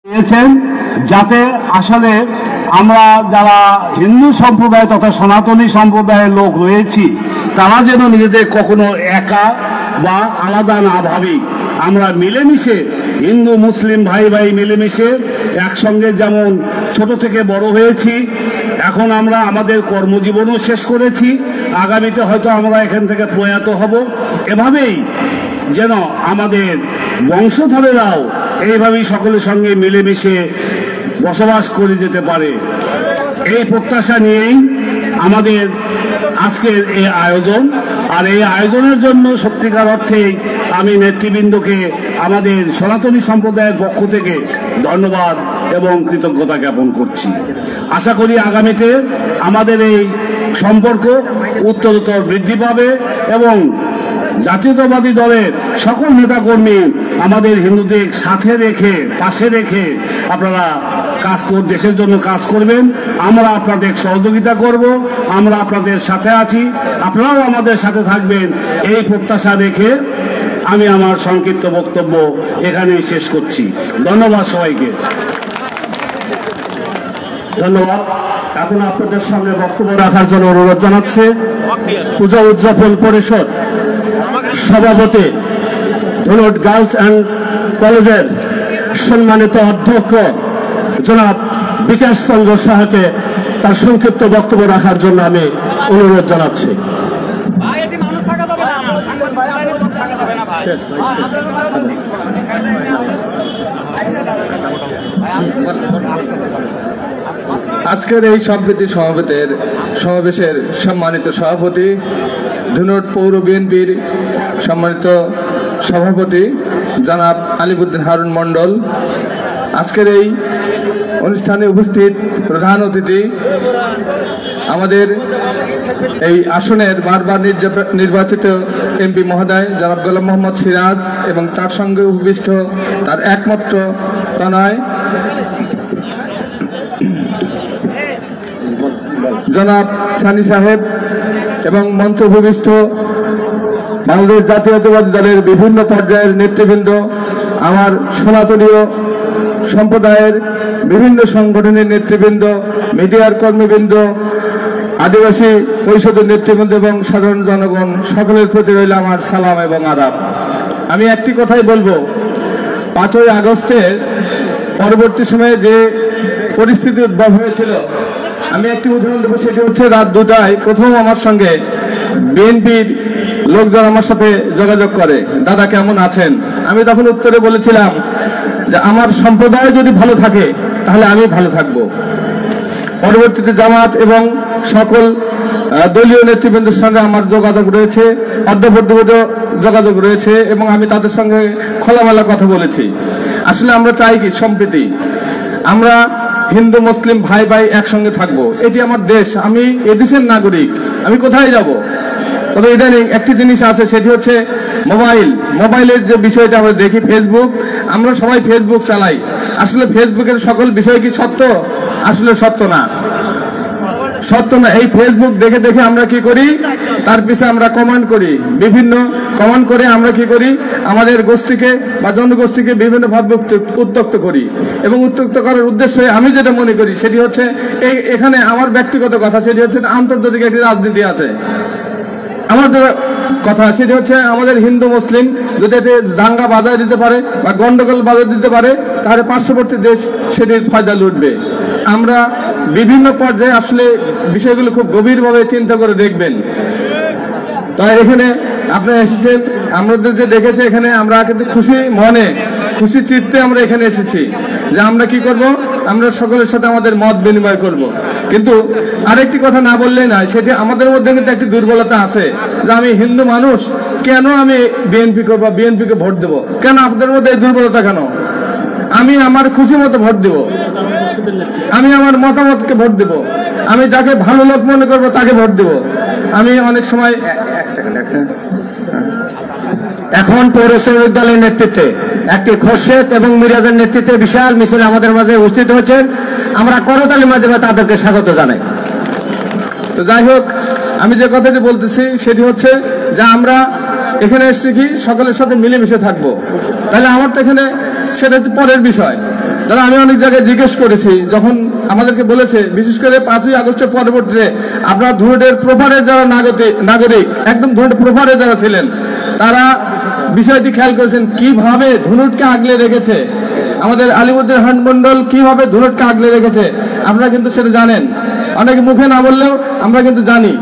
দিয়েছেন যাতে আসলে আমরা যারা হিন্দু সম্প্রদায় তথা সনাতনী সম্প্রদায়ের লোক রয়েছি তারা যেন নিজেদের কখনো একা বা আলাদা না ভাবি, আমরা মিলেমিশে হিন্দু মুসলিম ভাই ভাই মিলেমিশে একসঙ্গে যেমন ছোট থেকে বড় হয়েছি, এখন আমরা আমাদের কর্মজীবনও শেষ করেছি, আগামীতে হয়তো আমরা এখান থেকে প্রয়াত হব, এভাবেই যেন আমাদের বংশধরেরাও এইভাবেই সকলের সঙ্গে মিলেমিশে বসবাস করে যেতে পারে। এই প্রত্যাশা নিয়েই আমাদের আজকের এই আয়োজন। আর এই আয়োজনের জন্য সত্যিকার অর্থে আমি নেতৃবৃন্দকে আমাদের সনাতনী সম্প্রদায়ের পক্ষ থেকে ধন্যবাদ এবং কৃতজ্ঞতা জ্ঞাপন করছি। আশা করি আগামীতে আমাদের এই সম্পর্ক উত্তরোত্তর বৃদ্ধি পাবে এবং জাতীয়তাবাদী দলের সকল নেতাকর্মী আমাদের হিন্দুদের সাথে রেখে পাশে রেখে আপনারা দেশের জন্য কাজ করবেন। আমরা আপনাদের সহযোগিতা করব, আমরা আপনাদের সাথে আছি, আপনারাও আমাদের সাথে থাকবেন, এই প্রত্যাশা রেখে আমি আমার সংক্ষিপ্ত বক্তব্য এখানেই শেষ করছি। ধন্যবাদ সবাইকে। ধন্যবাদ। এখন আপনাদের সামনে বক্তব্য রাখার জন্য অনুরোধ জানাচ্ছে পূজা উদযাপন পরিষদ সভাপতি ধুনট গার্লস অ্যান্ড কলেজের সম্মানিত অধ্যক্ষ জনাব বিকাশ চন্দ্র সাহাকে তার সংক্ষিপ্ত বক্তব্য রাখার জন্য আমি অনুরোধ জানাচ্ছি। আজকের এই সম্প্রীতি সমাবেশের সম্মানিত সভাপতি, ধুনট পৌর বিএনপির সম্মানিত সভাপতি জনাব আলিবুদ্দিন হারুন মণ্ডল, আজকের এই অনুষ্ঠানে উপস্থিত প্রধান অতিথি, আমাদের এই আসনের বারবার নির্বাচিত এমপি মহোদয় জনাব গোলাম মোহাম্মদ সিরাজ এবং তার সঙ্গে উপবিষ্ট তার একমাত্র তনয় জনাব সানি সাহেব এবং মঞ্চে উপবিষ্ট বাংলাদেশ জাতীয়তাবাদী দলের বিভিন্ন পর্যায়ের নেতৃবৃন্দ, আমার সনাতনীয় সম্প্রদায়ের বিভিন্ন সংগঠনের নেতৃবৃন্দ, মিডিয়ার কর্মীবৃন্দ, আদিবাসী পরিষদের নেতৃবৃন্দ এবং সাধারণ জনগণ, সকলের প্রতি রইল আমার সালাম এবং আদাব। আমি একটি কথাই বলবো, 5ই আগস্টের পরবর্তী সময়ে যে পরিস্থিতি উদ্ভব হয়েছিল, আমি একটি উদাহরণ দেবো, সেটি হচ্ছে রাত 2টায় প্রথম আমার সঙ্গে বিএনপির লোকজন আমার সাথে যোগাযোগ করে, দাদা কেমন আছেন? আমি তখন উত্তরে বলেছিলাম যে আমার সম্প্রদায় যদি ভালো থাকে তাহলে আমি ভালো থাকব। পরবর্তীতে জামাত এবং সকল দলীয় নেতৃবৃন্দের সঙ্গে আমার যোগাযোগ রয়েছে, অর্ধপর্যন্ত যোগাযোগ রয়েছে এবং আমি তাদের সঙ্গে খোলামেলা কথা বলেছি। আসলে আমরা চাই কি সম্প্রীতি, আমরা হিন্দু মুসলিম ভাই ভাই একসঙ্গে থাকবো, এটি আমার দেশ, আমি এদেশের নাগরিক, আমি কোথায় যাব? তবে ইদানিং একটি জিনিস আছে, সেটি হচ্ছে মোবাইলের যে বিষয়টা আমরা দেখি, ফেসবুক, আমরা সবাই ফেসবুক চালাই, আসলে ফেসবুকের সকল বিষয় কি সত্য? আসলে সত্য না। এই ফেসবুক দেখে দেখে আমরা কি করি, তার পিছে আমরা কমেন্ট করি, বিভিন্ন কমেন্ট করে আমরা কি করি, আমাদের গোষ্ঠীকে বা জনগোষ্ঠীকে বিভিন্ন ভাবে উত্ত্যক্ত করি এবং উত্ত্যক্ত করার উদ্দেশ্যে আমি যেটা মনে করি সেটি হচ্ছে এখানে আমার ব্যক্তিগত কথা, সেটি হচ্ছে আন্তর্জাতিক একটি রাজনীতি আছে। আমাদের কথা সেটি হচ্ছে আমাদের হিন্দু মুসলিম যদি এতে দাঙ্গা বাজায় দিতে পারে বা গন্ডগোল বাজায় দিতে পারে, তাহলে পার্শ্ববর্তী দেশ সেটির ফায়দা লুটবে। আমরা বিভিন্ন পর্যায়ে আসলে বিষয়গুলো খুব গভীরভাবে চিন্তা করে দেখবেন। তাই এখানে আপনারা এসেছেন, আমাদের যে দেখেছে এখানে আমরা কিন্তু খুশি মনে খুশি চিত্তে আমরা এখানে এসেছি যে আমরা কি করব, আমরা সকলের সাথে আমাদের মত বিনিময় করব। কিন্তু আরেকটি কথা না বললেই নয়, সেটি আমাদের মধ্যে কিন্তু একটি দুর্বলতা আছে যে আমি হিন্দু মানুষ, কেন আমি বিএনপি করবো, বিএনপিকে ভোট দেবো? কেন আপনাদের মধ্যে এই দুর্বলতা কেন? আমি আমার খুশি মতো ভোট দেব, আমি আমার মতামতকে ভোট দেব, আমি যাকে ভালো লোক মনে করবো তাকে ভোট দেব। আমি অনেক সময় এখন পৌর শ্রমিক দলের নেতৃত্বে একটি খোরশেদ এবং মিরাজের নেতৃত্বে বিশাল মিছিল আমাদের মাঝে উপস্থিত হয়েছেন, আমরা করতালির মাধ্যমে তাদেরকে স্বাগত জানাই। তো যাই হোক, আমি যে কথাটি বলতেছি সেটি হচ্ছে যে আমরা এখানে এসেছি কি সকলের সাথে মিলেমিশে থাকবো, তাহলে আমার তো এখানে সেটা হচ্ছে পরের বিষয়। দাদা আমি অনেক জায়গায় জিজ্ঞেস করেছি, যখন আমাদেরকে বলেছে বিশেষ করে 5ই আগস্টের পরবর্তীতে আপনার ধুনটের প্রপারে যারা নাগরিক একদম ধুনট প্রপারে যারা ছিলেন তারা বিষয়টি খেয়াল করেছেন কিভাবে ধুনটকে আগলে রেখেছে, আমাদের আলিমুদ্দিন খান মন্ডল কিভাবে ধুনটকে আগলে রেখেছে আপনারা কিন্তু সেটা জানেন, অনেকে মুখে না বললেও আমরা কিন্তু জানি।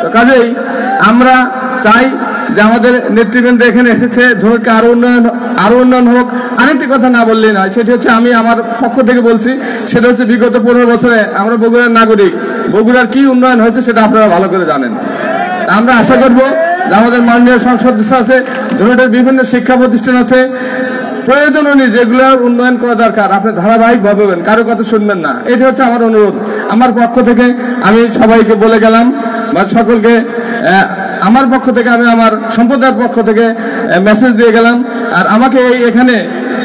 তো কাজেই আমরা চাই যে আমাদের নেতৃবৃন্দ এখানে এসেছে, ধুনটকে আরো উন্নয়ন হোক। আরেকটি কথা না বললেই নয়, সেটি হচ্ছে আমি আমার পক্ষ থেকে বলছি, সেটা হচ্ছে বিগত 15 বছরে আমরা বগুড়ার নাগরিক, বগুড়ার কি উন্নয়ন হয়েছে সেটা আপনারা ভালো করে জানেন। আমরা আশা করব যে আমাদের মাননীয় সংসদ সদস্য আছে, ধুনটের বিভিন্ন শিক্ষা প্রতিষ্ঠান আছে, প্রয়োজন অনুযায়ী যেগুলোর উন্নয়ন করা দরকার আপনি ধারাবাহিকভাবে হবেন, কারো কথা শুনবেন না, এটা হচ্ছে আমার অনুরোধ। আমার পক্ষ থেকে আমি সবাইকে বলে গেলাম বা সকলকে আমার পক্ষ থেকে আমি আমার সম্প্রদায়ের পক্ষ থেকে মেসেজ দিয়ে গেলাম। আর আমাকে এখানে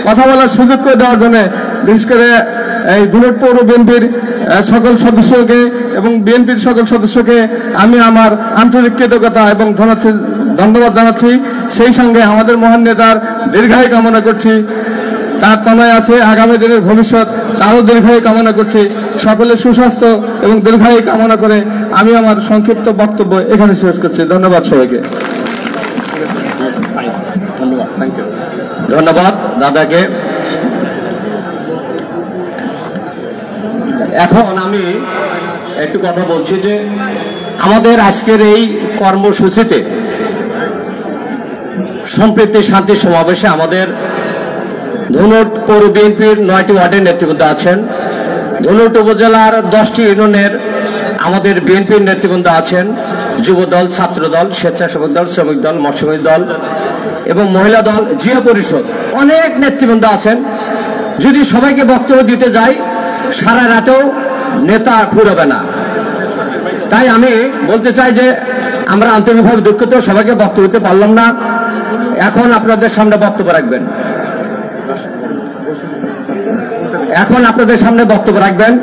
কথা বলার সুযোগ করে দেওয়ার জন্য বিশেষ করে এই ধুনট পৌর বিএনপির সকল সদস্যকে এবং বিএনপির সকল সদস্যকে আমি আমার আন্তরিক কৃতজ্ঞতা এবং ধন্যবাদ জানাচ্ছি। সেই সঙ্গে আমাদের মহান নেতার দীর্ঘায়ু কামনা করছি, তার তনয় আছে আগামী দিনের ভবিষ্যৎ, তারও দীর্ঘায়ু কামনা করছি। সকলের সুস্বাস্থ্য এবং দীর্ঘায়ু কামনা করে আমি আমার সংক্ষিপ্ত বক্তব্য এখানে শেষ করছি। ধন্যবাদ সবাইকে। ধন্যবাদ দাদাকে। এখন আমি একটু কথা বলছি যে আমাদের আজকের এই কর্মসূচিতে সম্প্রীতি শান্তি সমাবেশে আমাদের ধুনট পৌর বিএনপির 9টি ওয়ার্ডের নেতৃবৃন্দ আছেন, ধুনট উপজেলার 10টি ইউনিয়নের আমাদের বিএনপির নেতৃবৃন্দ আছেন, যুব দল, ছাত্র দল, স্বেচ্ছাসেবক দল, শ্রমিক দল, মৎস্যজীবী দল এবং মহিলা দল, জিয়া পরিষদ, অনেক নেতৃবৃন্দ আছেন। যদি সবাইকে বক্তব্য দিতে যাই সারা রাতেও নেতা ফুরবে না, তাই আমি বলতে চাই যে আমরা আন্তরিকভাবে দুঃখিত, সবাইকে বক্তব্য দিতে পারলাম না। এখন আপনাদের সামনে বক্তব্য রাখবেন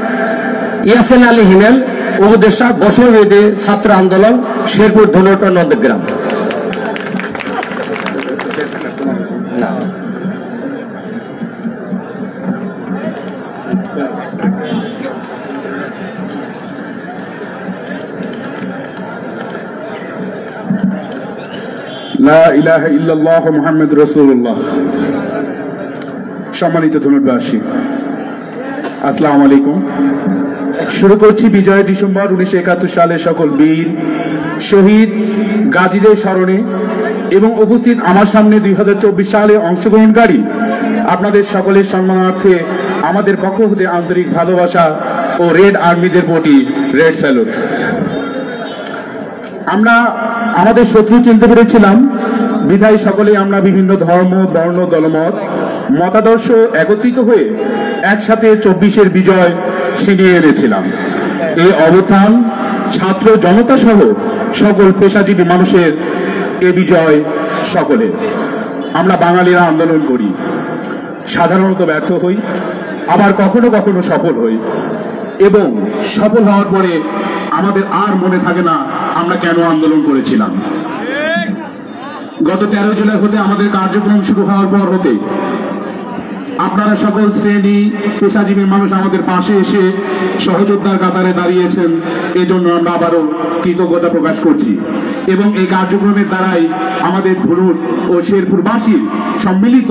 ইয়াসিন আলী হিমেল, উপদেষ্টা, বৈষম্যবিরোধী ছাত্র আন্দোলন, শেরপুর, ধুনট ও নন্দগ্রাম। লা ইলাহা ইল্লাল্লাহ মুহাম্মদ রাসূলুল্লাহ। সম্মানিত ধুনটবাসী, আসসালামু আলাইকুম। শুরু করছি বিজয় ডিসেম্বর 1971 সালে সকল বীর শহীদ গাজীদের স্মরণে এবং উপস্থিত আমার সামনে 2024 সালে অংশগ্রহণকারী আপনাদের সকলের সম্মানার্থে আমাদের পক্ষ হতে আন্তরিক ভালোবাসা ও রেড আর্মিদের প্রতি রেড স্যালুট। আমরা আমাদের শত্রু চিনতে পেরেছিলাম, বিধায় সকলে আমরা বিভিন্ন ধর্ম, বর্ণ, দলমত, মতাদর্শ একত্রিত হয়ে একসাথে 24-এর বিজয় ছিনিয়ে এনেছিলাম। এই অবস্থান ছাত্র জনতা সহ সকল পেশাজীবী মানুষের এ বিজয় সকলের। আমরা বাঙালিরা আন্দোলন করি, সাধারণত ব্যর্থ হই, আবার কখনো কখনো সফল হই, এবং সফল হওয়ার পরে আমাদের আর মনে থাকে না আমরা কেন আন্দোলন করেছিলাম। গত 13 জুলাই হতে আমাদের কার্যক্রম শুরু হওয়ার পর হতে আপনারা সকল শ্রেণী পেশাজীবী মানুষ আমাদের পাশে এসে সহযোদ্ধার কাতারে দাঁড়িয়েছেন, এজন্য আমরা আবারও কৃতজ্ঞতা প্রকাশ করছি। এবং এই কার্যক্রমের দ্বারাই আমাদের ধুনট ও শেরপুরবাসীর সম্মিলিত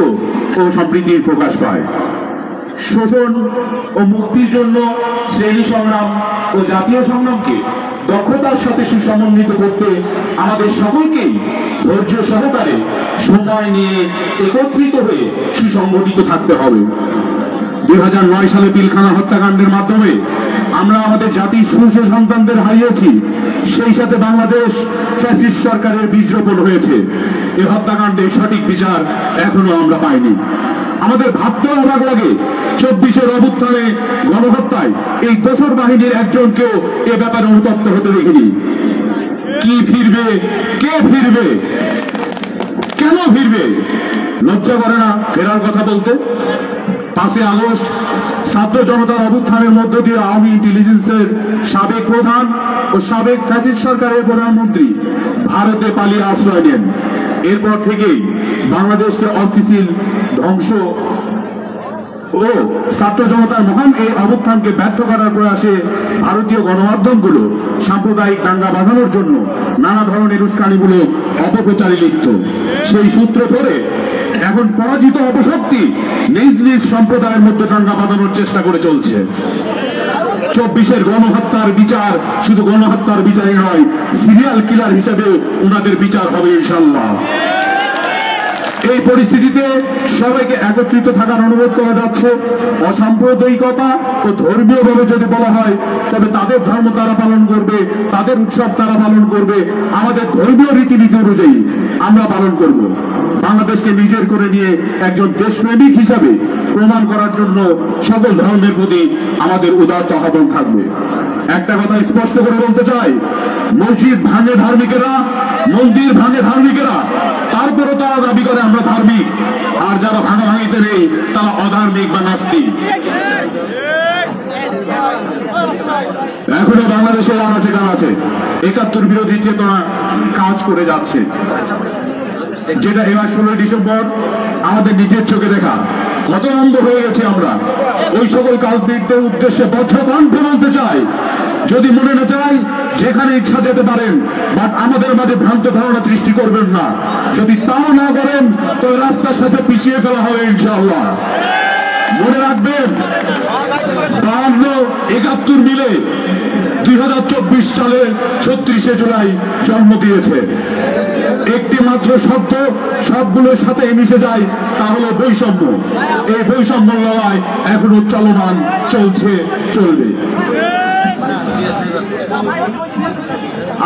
ও সম্প্রীতির প্রকাশ পায়। শোষণ ও মুক্তির জন্য শ্রেণী সংগ্রাম ও জাতীয় সংগ্রামকে দক্ষতার সাথে সুসমন্বিত করতে আমাদের সকলকেই ধৈর্য সহকারে সময় নিয়ে একত্রিত হয়ে সুসংগঠিত থাকতে হবে। 2009 সালে পিলখানা হত্যাকাণ্ডের মাধ্যমে আমরা আমাদের জাতির সুস্থ সন্তানদের হারিয়েছি, সেই সাথে বাংলাদেশ ফ্যাসিস্ট সরকারের বীজ রোপণ হয়েছে। এই হত্যাকাণ্ডের সঠিক বিচার এখনো আমরা পাইনি। আমাদের ভাবতেও অবাক লাগে 24-এর অভ্যুত্থানে গণহত্যায় এই দোসর বাহিনীর একজনকেও এ ব্যাপারে অনুতপ্ত হতে দেখিনি। কি ফিরবে, কে ফিরবে, কেন ফিরবে? লজ্জা করে না ফেরার কথা বলতে? 5 আগস্ট ছাত্র জনতার অভ্যুত্থানের মধ্য দিয়ে আওয়ামী ইন্টেলিজেন্সের সাবেক প্রধান ও সাবেক ফ্যাসিস্ট সরকারের প্রধানমন্ত্রী ভারতে পালিয়ে আশ্রয় নেন। এরপর থেকেই বাংলাদেশকে অস্থিতিশীল, ধ্বংস ও ছাত্র জনতার মহান এই অবস্থানকে ব্যর্থ করার প্রয়াসে ভারতীয় গণমাধ্যমগুলো সাম্প্রদায়িক দাঙ্গা বাঁধানোর জন্য নানা ধরনের উস্কানিমূলক অপপ্রচারে লিপ্ত। সেই সূত্র ধরে এখন পরাজিত অপশক্তি নিজ নিজ সম্প্রদায়ের মধ্যে দাঙ্গা বাঁধানোর চেষ্টা করে চলছে। 24-এর গণহত্যার বিচার শুধু গণহত্যার বিচারে নয়, সিরিয়াল কিলার হিসেবে ওনাদের বিচার হবে ইনশাল্লাহ। এই পরিস্থিতিতে সবাইকে একত্রিত থাকার অনুরোধ করা যাচ্ছে। অসাম্প্রদায়িকতা ও ধর্মীয়ভাবে যদি বলা হয় তবে তাদের ধর্ম তারা পালন করবে, তাদের উৎসব তারা পালন করবে, আমাদের ধর্মীয় রীতিনীতি অনুযায়ী আমরা পালন করব। বাংলাদেশকে নিজের করে নিয়ে একজন দেশপ্রেমিক হিসাবে প্রমাণ করার জন্য সকল ধর্মের প্রতি আমাদের উদারতা আহ্বান থাকবে। একটা কথা স্পষ্ট করে বলতে চাই, মসজিদ ভাঙে ধার্মিকেরা, মন্দির ভাঙে ধার্মিকেরা, তারপরও তারা দাবি করে আমরা ধার্মিক, আর যারা ভাঙাভাঙিতে নেই তারা অধার্মিক বা নাস্তিক। এখনো বাংলাদেশের আনাচে কানাচে ৭১ বিরোধী চেতনা কাজ করে যাচ্ছে, যেটা এবার ১৬ ডিসেম্বর আমাদের নিজের চোখে দেখা। হতভম্ব হয়ে গেছে আমরা। ওই সকল কালপিটদের উদ্দেশ্যে বজ্রকণ্ঠে বলতে চাই, যদি মনে না চাই যেখানে ইচ্ছা যেতে পারেন, বাট আমাদের মাঝে ভ্রান্ত ধারণা সৃষ্টি করবেন না। যদি তাও না করেন তো রাস্তার সাথে পিছিয়ে ফেলা হবে ইনশাআল্লাহ। মনে রাখবেন ৫২-৭১ মিলে ২০২৪ সালে ৩৬শে জুলাই জন্ম দিয়েছে। একটি মাত্র শব্দ সবগুলোর সাথে মিশে যায়, তা হলো বৈষম্য। এই বৈষম্য লড়াই এখনো চলমান, চলছে, চলবে।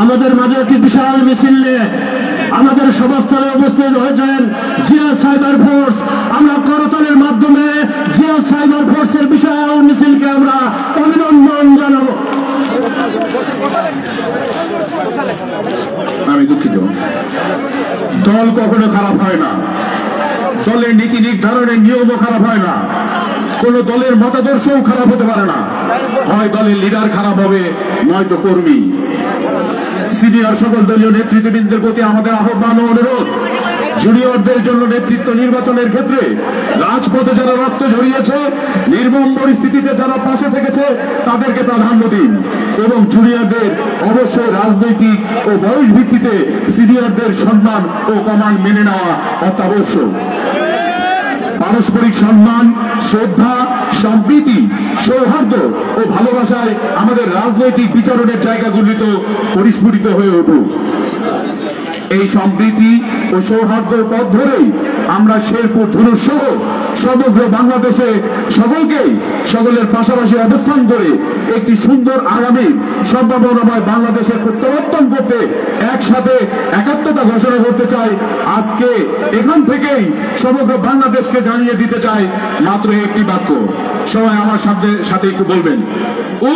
আমাদের মাঝে একটি বিশাল মিছিল নিয়ে আমাদের সভাস্থলে উপস্থিত হয়েছেন জিয়া সাইবার ফোর্স। আমরা করতালের মাধ্যমে জিয়া সাইবার ফোর্সের বিশাল মিছিলকে আমরা অভিনন্দন জানাবো। আমি দুঃখিত। দল কখনো খারাপ হয় না, দলের নীতি নির্ধারণের নিয়মও খারাপ হয় না, কোন দলের মতাদর্শও খারাপ হতে পারে না। হয় দলের লিডার খারাপ হবে, নয়তো কর্মী। সিনিয়র সকল দলীয় নেতৃত্ববৃন্দের প্রতি আমাদের আহ্বান ও অনুরোধ, জুনিয়রদের জন্য নেতৃত্ব নির্বাচনের ক্ষেত্রে রাজপথে যারা রক্ত ঝরিয়েছে, নির্মম পরিস্থিতিতে যারা পাশে থেকেছে, তাদেরকে প্রাধান্য দিন এবং জুনিয়রদের অবশ্যই রাজনৈতিক ও বয়স ভিত্তিতে সিনিয়রদের সম্মান ও কমান্ড মেনে নেওয়া অত্যাবশ্যক। পারস্পরিক সম্মান, শ্রদ্ধা, সম্প্রীতি, সৌহার্দ্য ও ভালোবাসায় আমাদের রাজনৈতিক বিচারণের জায়গাগুলিতে পরিস্ফুটিত হয়ে উঠুক। এই সম্প্রীতি ও সৌহার্দ্যের পথ ধরেই আমরা শেরপুর ধনুষ সহ সমগ্র বাংলাদেশে সকলের পাশাপাশি অবস্থান করে একটি সুন্দর আগামী সম্ভাবনাময় বাংলাদেশের প্রত্যাবর্তন করতে একসাথে একাত্মতা ঘোষণা করতে চাই। আজকে এখান থেকেই সমগ্র বাংলাদেশকে জানিয়ে দিতে চাই মাত্র একটি বাক্য। সবাই আমার সাথে একটু বলবেন,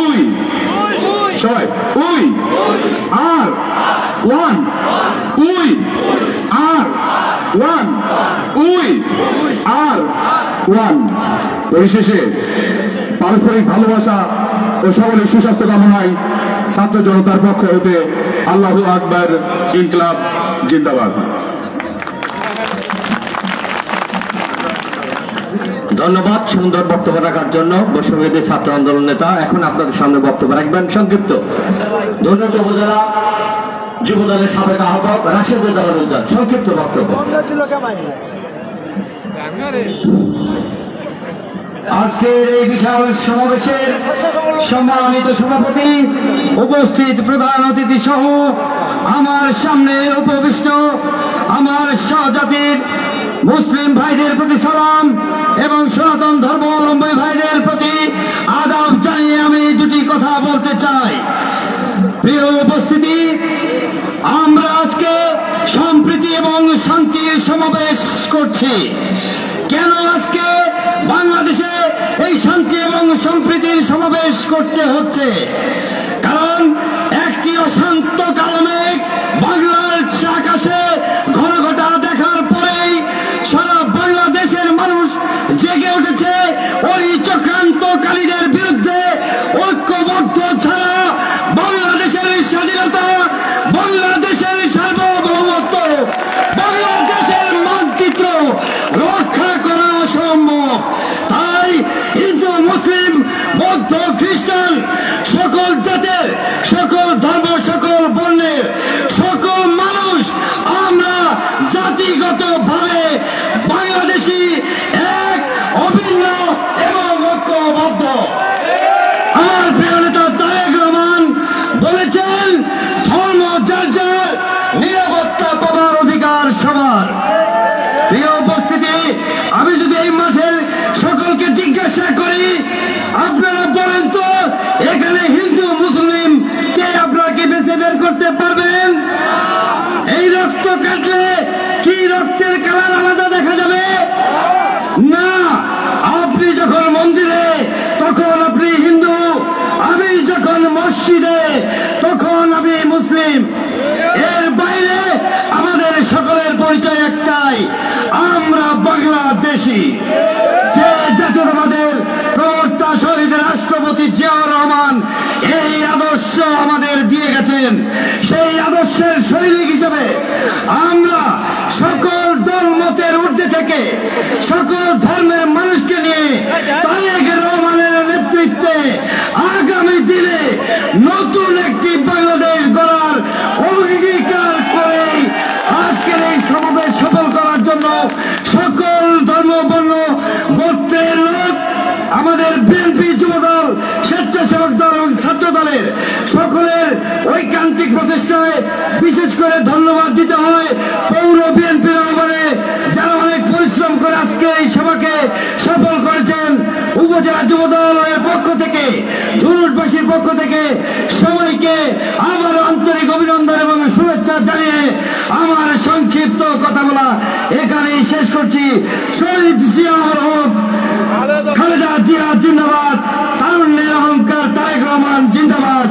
উই। সবাই we are one, we are one, we are one. পরিশেষে পারস্পরিক ভালোবাসা ও সকলের সুস্বাস্থ্য কামনায় ছাত্র জনতার পক্ষ হতে আল্লাহু আকবার, ইনকিলাব জিন্দাবাদ। ধন্যবাদ সুন্দর বক্তব্য রাখার জন্য বৈষম্যবিরোধী ছাত্র আন্দোলন নেতা। এখন আপনাদের সামনে বক্তব্য রাখবেন সংক্ষিপ্ত ধন্যবাদ উপজেলা যুবদলের সাবেক আহ্বায়ক রাশেদুল জামাল। সংক্ষিপ্ত বক্তব্য। আজকের এই বিশাল সমাবেশের সম্মানিত সভাপতি, উপস্থিত প্রধান অতিথি সহ আমার সামনে উপবিষ্ট আমার সহজাতির মুসলিম ভাইদের প্রতি সালাম এবং সনাতন ধর্মাবলম্বী ভাইদের প্রতি আদাব জানিয়ে আমি দুটি কথা বলতে চাই। প্রিয় উপস্থিতি, আমরা আজকে সম্প্রীতি এবং শান্তির সমাবেশ করছি। কেন আজকে বাংলাদেশে এই শান্তি এবং সম্প্রীতির সমাবেশ করতে হচ্ছে? কারণ একটি অশান্ত কালমেঘ বাংলার আকাশে ঘন ঘটা দেখার পরেই সারা বাংলাদেশের মানুষ জেগে উঠেছে ওই চক্রান্তকারীদের বিরুদ্ধে। ঐক্যবদ্ধ ছাড়া বাংলাদেশের স্বাধীনতা, বাংলাদেশের সার্বভৌমত্ব, বাংলাদেশের মানচিত্র রক্ষা করা অসম্ভব। তাই করেছেন, সেই আদর্শের সৈনিক হিসেবে আমরা সকল দল মতের ঊর্ধ্বে থেকে সকল ধর্মের মানুষকে নিয়ে তারেক রহমানের নেতৃত্বে আগামী দিনে নতুন একটি বাংলাদেশ গড়ার অঙ্গীকার করে আজকের এই সমাবেশ সফল করার জন্য সকল ধর্ম বর্ণ গোত্রের লোক, আমাদের বিএনপি যুবদল, স্বেচ্ছাসেবক দল এবং ছাত্র দলের সকলের ঐকান্তিক প্রচেষ্টায় বিশেষ করে ধন্যবাদ দিতে হয় পৌর বিএনপির আহ্বানে যারা অনেক পরিশ্রম করে আজকে এই সভাকে সফল করেছেন। উপজেলা যুবদলের পক্ষ থেকে, ধুনটবাসীর পক্ষ থেকে সবাইকে আমার আন্তরিক অভিনন্দন এবং শুভেচ্ছা জানিয়ে আমার সংক্ষিপ্ত কথা বলা এখানেই শেষ করছি। শহীদ জিয়াউর হক, খালেদা জিয়া জিন্দাবাদ, তারুণ্যের অহংকার তারেক রহমান জিন্দাবাদ।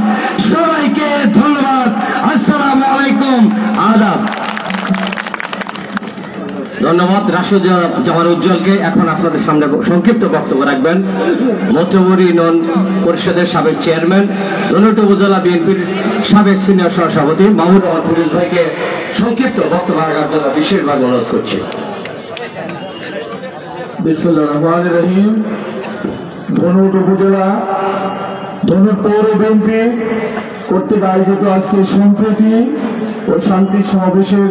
সবাইকে ধন্যবাদ। আসসালামু আলাইকুম, আদাব। ধন্যবাদ রাশেদ জামান উজ্জ্বলকে। এখন আপনাদের সামনে সংক্ষিপ্ত বক্তব্য রাখবেন মধ্যবরী ইউনিয়ন পরিষদের সাবেক চেয়ারম্যান, ধুনট উপজেলা বিএনপির সাবেক সিনিয়র সহসভাপতি মাহমুদ রহমান ফিরোজ ভাইকে সংক্ষিপ্ত বক্তব্য রাখার জন্য বিশেষভাবে অনুরোধ করছি। বিসমিল্লাহির রহমানির রহিম। ধুনট উপজেলা ধুনট পৌর বিএনপি কর্তৃক আয়োজিত আজকে সম্প্রীতি ও শান্তি সমাবেশের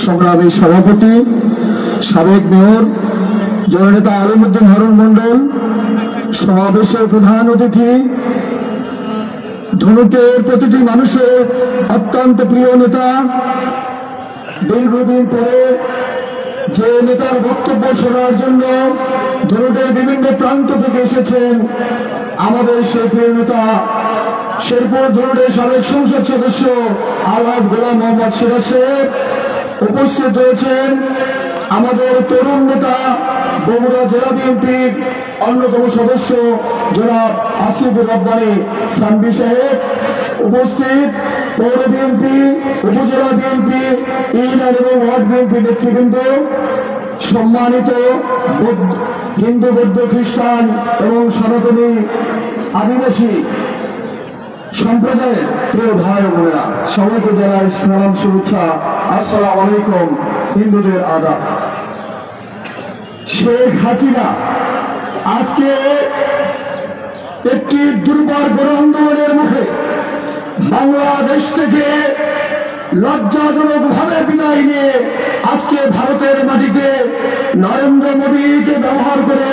সংগ্রামী সভাপতি সাবেক মেয়র জননেতা আলিমউদ্দিন হারুন মন্ডল, সমাবেশের প্রধান অতিথি, ধুনটের প্রতিটি মানুষের অত্যন্ত প্রিয় নেতা, দীর্ঘদিন পরে যে নেতার বক্তব্য শোনার জন্য ধুনটের বিভিন্ন প্রান্ত থেকে এসেছেন আমাদের সেই প্রিয় নেতা শেরপুর ধুনটের সাবেক সংসদ সদস্য আলহাজ গোলাম মোহাম্মদ সিরাজ সাহেব, উপস্থিত রয়েছেন আমাদের তরুণ নেতা বগুড়া জেলা বিএনপির অন্যতম সদস্য জনাব আসিফুর রব্বানী সানভি সাহেব, উপস্থিত পৌর বিএনপি, উপজেলা বিএনপি, ইউনিয়ন এবং ওয়ার্ড বিএনপি নেতৃবৃন্দ, সম্মানিত হিন্দু, বৌদ্ধ, খ্রিস্টান এবং সনাতনী আদিবাসী সম্প্রদায়ের প্রিয় ভাই ও বোনেরা, সবাইকে জানাই সালাম, শুভেচ্ছা। আসসালামু আলাইকুম, হিন্দুদের আদাব। শেখ হাসিনা আজকে একটি দুর্বার গণ আন্দোলনের মুখে বাংলাদেশ থেকে লজ্জাজনক ভাবে বিদায় নিয়ে আজকে ভারতের মাটিতে নরেন্দ্র মোদীকে ব্যবহার করে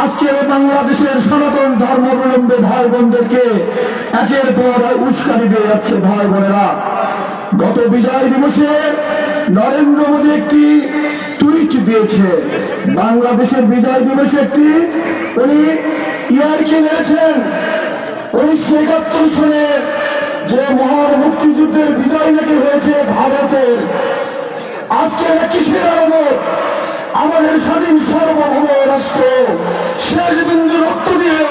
আজকে বাংলাদেশের সনাতন ধর্মাবলম্বী ভাই বোনদেরকে একের পর উস্কানি দিয়ে যাচ্ছে। ভাই বোনেরা, গত বিজয় দিবসে নরেন্দ্র মোদী একটি টুইট দিয়েছে, বাংলাদেশের বিজয় দিবসে একটি উনি ইয়ারকি নিয়েছেন 1971 সালে যে মহান মুক্তিযুদ্ধের বিজয় নাকি হয়েছে ভারতের, আজকে কিসের আলামত? আমাদের স্বাধীন সার্বভৌম রাষ্ট্র শেষ বিন্দু রক্ত দিয়ে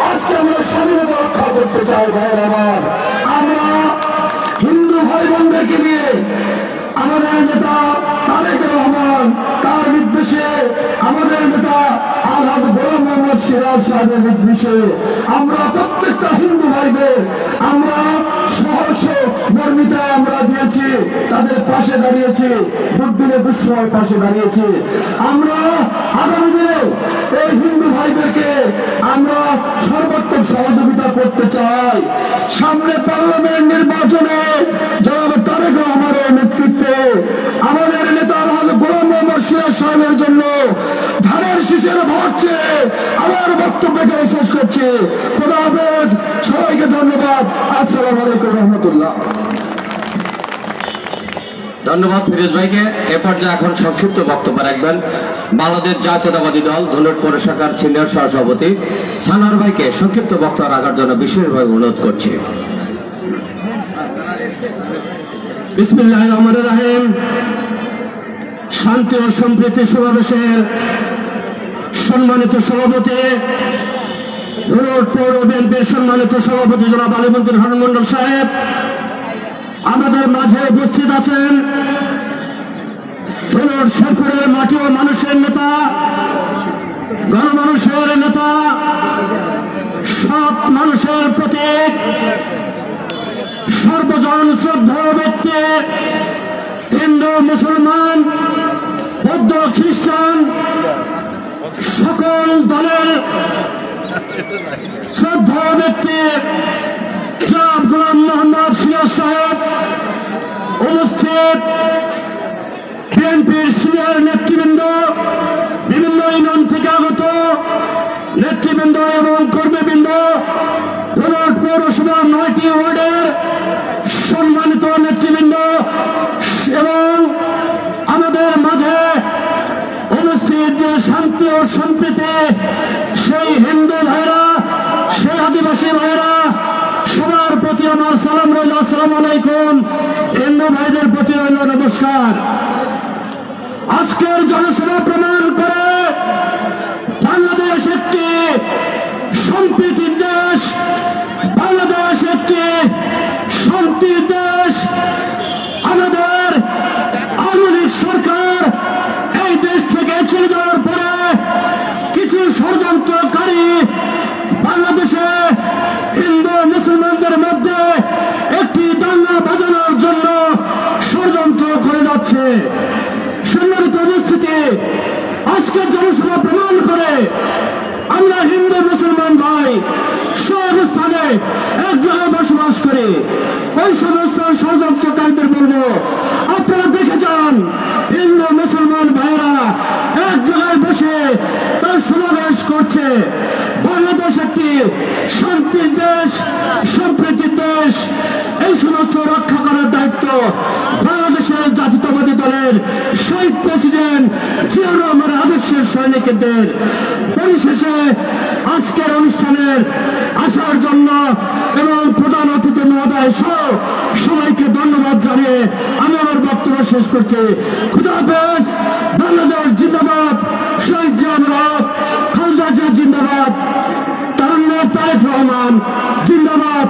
আজকে আমরা স্বাধীনতা রক্ষা করতে চাই। ভাইয়ের আমার, আমরা হিন্দু ভাই বোনদেরকে নিয়ে আমাদের নেতা তারেক রহমান, তার নির্দেশে আমাদের নেতা আলহাজ গোলাম মোহাম্মদ সিরাজ সাহেবের নির্দেশে আমরা প্রত্যেকটা হিন্দু ভাইদের আমরা সহর্ষ মর্মিতায় আমরা দিয়েছি, তাদের পাশে দাঁড়িয়েছি, দুর্দিনে দুঃসময় পাশে দাঁড়িয়েছি। আমরা আগামী দিনে এই হিন্দু ভাইদেরকে আমরা সর্বাত্মক সহযোগিতা করতে চাই। সামনে পার্লামেন্ট নির্বাচনে জনাব তারেক রহমানের নেতৃত্বে আমাদের নেতা আলহাজ গোলাম মোহাম্মদ সিরাজ সাহেবের জন্য ধানের শীষের ভোট চেয়ে আমার বক্তব্যকে শেষ করছি। খোদা হাফেজ, সবাইকে ধন্যবাদ। আসসালামু আলাইকুম রহমতুল্লাহ। ধন্যবাদ ফিরোজ ভাইকে। এ পর্যায়ে এখন সংক্ষিপ্ত বক্তব্য রাখবেন বাংলাদেশ জাতীয়তাবাদী দল ধুনট পৌর শাখার সিনিয়র সহসভাপতি সানোয়ার ভাইকে সংক্ষিপ্ত বক্তব্য রাখার জন্য বিশেষভাবে অনুরোধ করছি। বিসমিল্লাহির রহমানির রহিম। শান্তি ও সম্প্রীতি সমাবেশের সম্মানিত সভাপতি, ধুনট পৌর বিএনপির সম্মানিত সভাপতি জনাব আলিমউদ্দিন হারুন মন্ডল সাহেব আমাদের মাঝে উপস্থিত আছেন। ধুনট শেরপুরের মাটি ও মানুষের নেতা, গণমানুষের নেতা, সৎ মানুষের প্রতীক, সর্বজন শ্রদ্ধেয় ব্যক্তি, হিন্দু মুসলমান বৌদ্ধ খ্রিস্টান সকল দলের শ্রদ্ধেয় ব্যক্তি জনাব গোলাম মোহাম্মদ সিরাজ সাহেব উপস্থিত, বিএনপির সিনিয়র নেতৃবৃন্দ, বিভিন্ন ইউনিয়ন থেকে আগত নেতৃবৃন্দ এবং কর্মীবৃন্দ, ধুনট পৌরসভা 9টি ওয়ার্ডের সম্মানিত নেতৃবৃন্দ এবং আমাদের মাঝে উপস্থিত যে শান্তি ও সম্প্রীতি, সেই হিন্দু ভাইরা, সেই আদিবাসী ভাইরা, সবার প্রতি আমার সালাম রইল, আসসালামু আলাইকুম। হিন্দু ভাইদের প্রতি রইল নমস্কার। আজকের জনসভা প্রমাণ করে বাংলাদেশ একটি সম্প্রীতির দেশ, বাংলাদেশ একটি শান্তির দেশ। আমাদের আওয়ামী লীগ সরকার এই দেশ থেকে চলে যাওয়ার পরে কিছু ষড়যন্ত্রকারী বাংলাদেশে হিন্দু মুসলমানদের মধ্যে একটি দাঙ্গা বাজানোর জন্য ষড়যন্ত্র করে যাচ্ছে। সম্মানিত উপস্থিতি, আজকের জনসভা প্রমাণ করে আমরা হিন্দু মুসলমান ভাই সব স্থানে এক জায়গায় বসবাস করি। ওই সমস্ত ষড়যন্ত্রকারীদের বলবো, আপনারা দেখে যান হিন্দু মুসলমান ভাইরা এক জায়গায় বসে তার সমাবেশ করছে। বাংলাদেশ একটি শান্তির দেশ, সম্প্রীতির দেশ। এই সমস্ত রক্ষা করার দায়িত্ব বাংলাদেশের জাতীয়তাবাদী দলের শহীদ প্রেসিডেন্ট জিয়াউর রহমানের আদর্শের সৈনিকদের। পরিশেষে আজকের অনুষ্ঠানের আসার জন্য এবং প্রধান অতিথি মহোদয় সহ সবাইকে ধন্যবাদ জানিয়ে আমি আমার বক্তব্য শেষ করছি। খুদা হাফেজ। বাংলাদেশ জিন্দাবাদ। শহীদ জিয়াউর রহমান, খালেদা জিয়া জিন্দাবাদ, তারুণ্যের তারেক রহমান জিন্দাবাদ,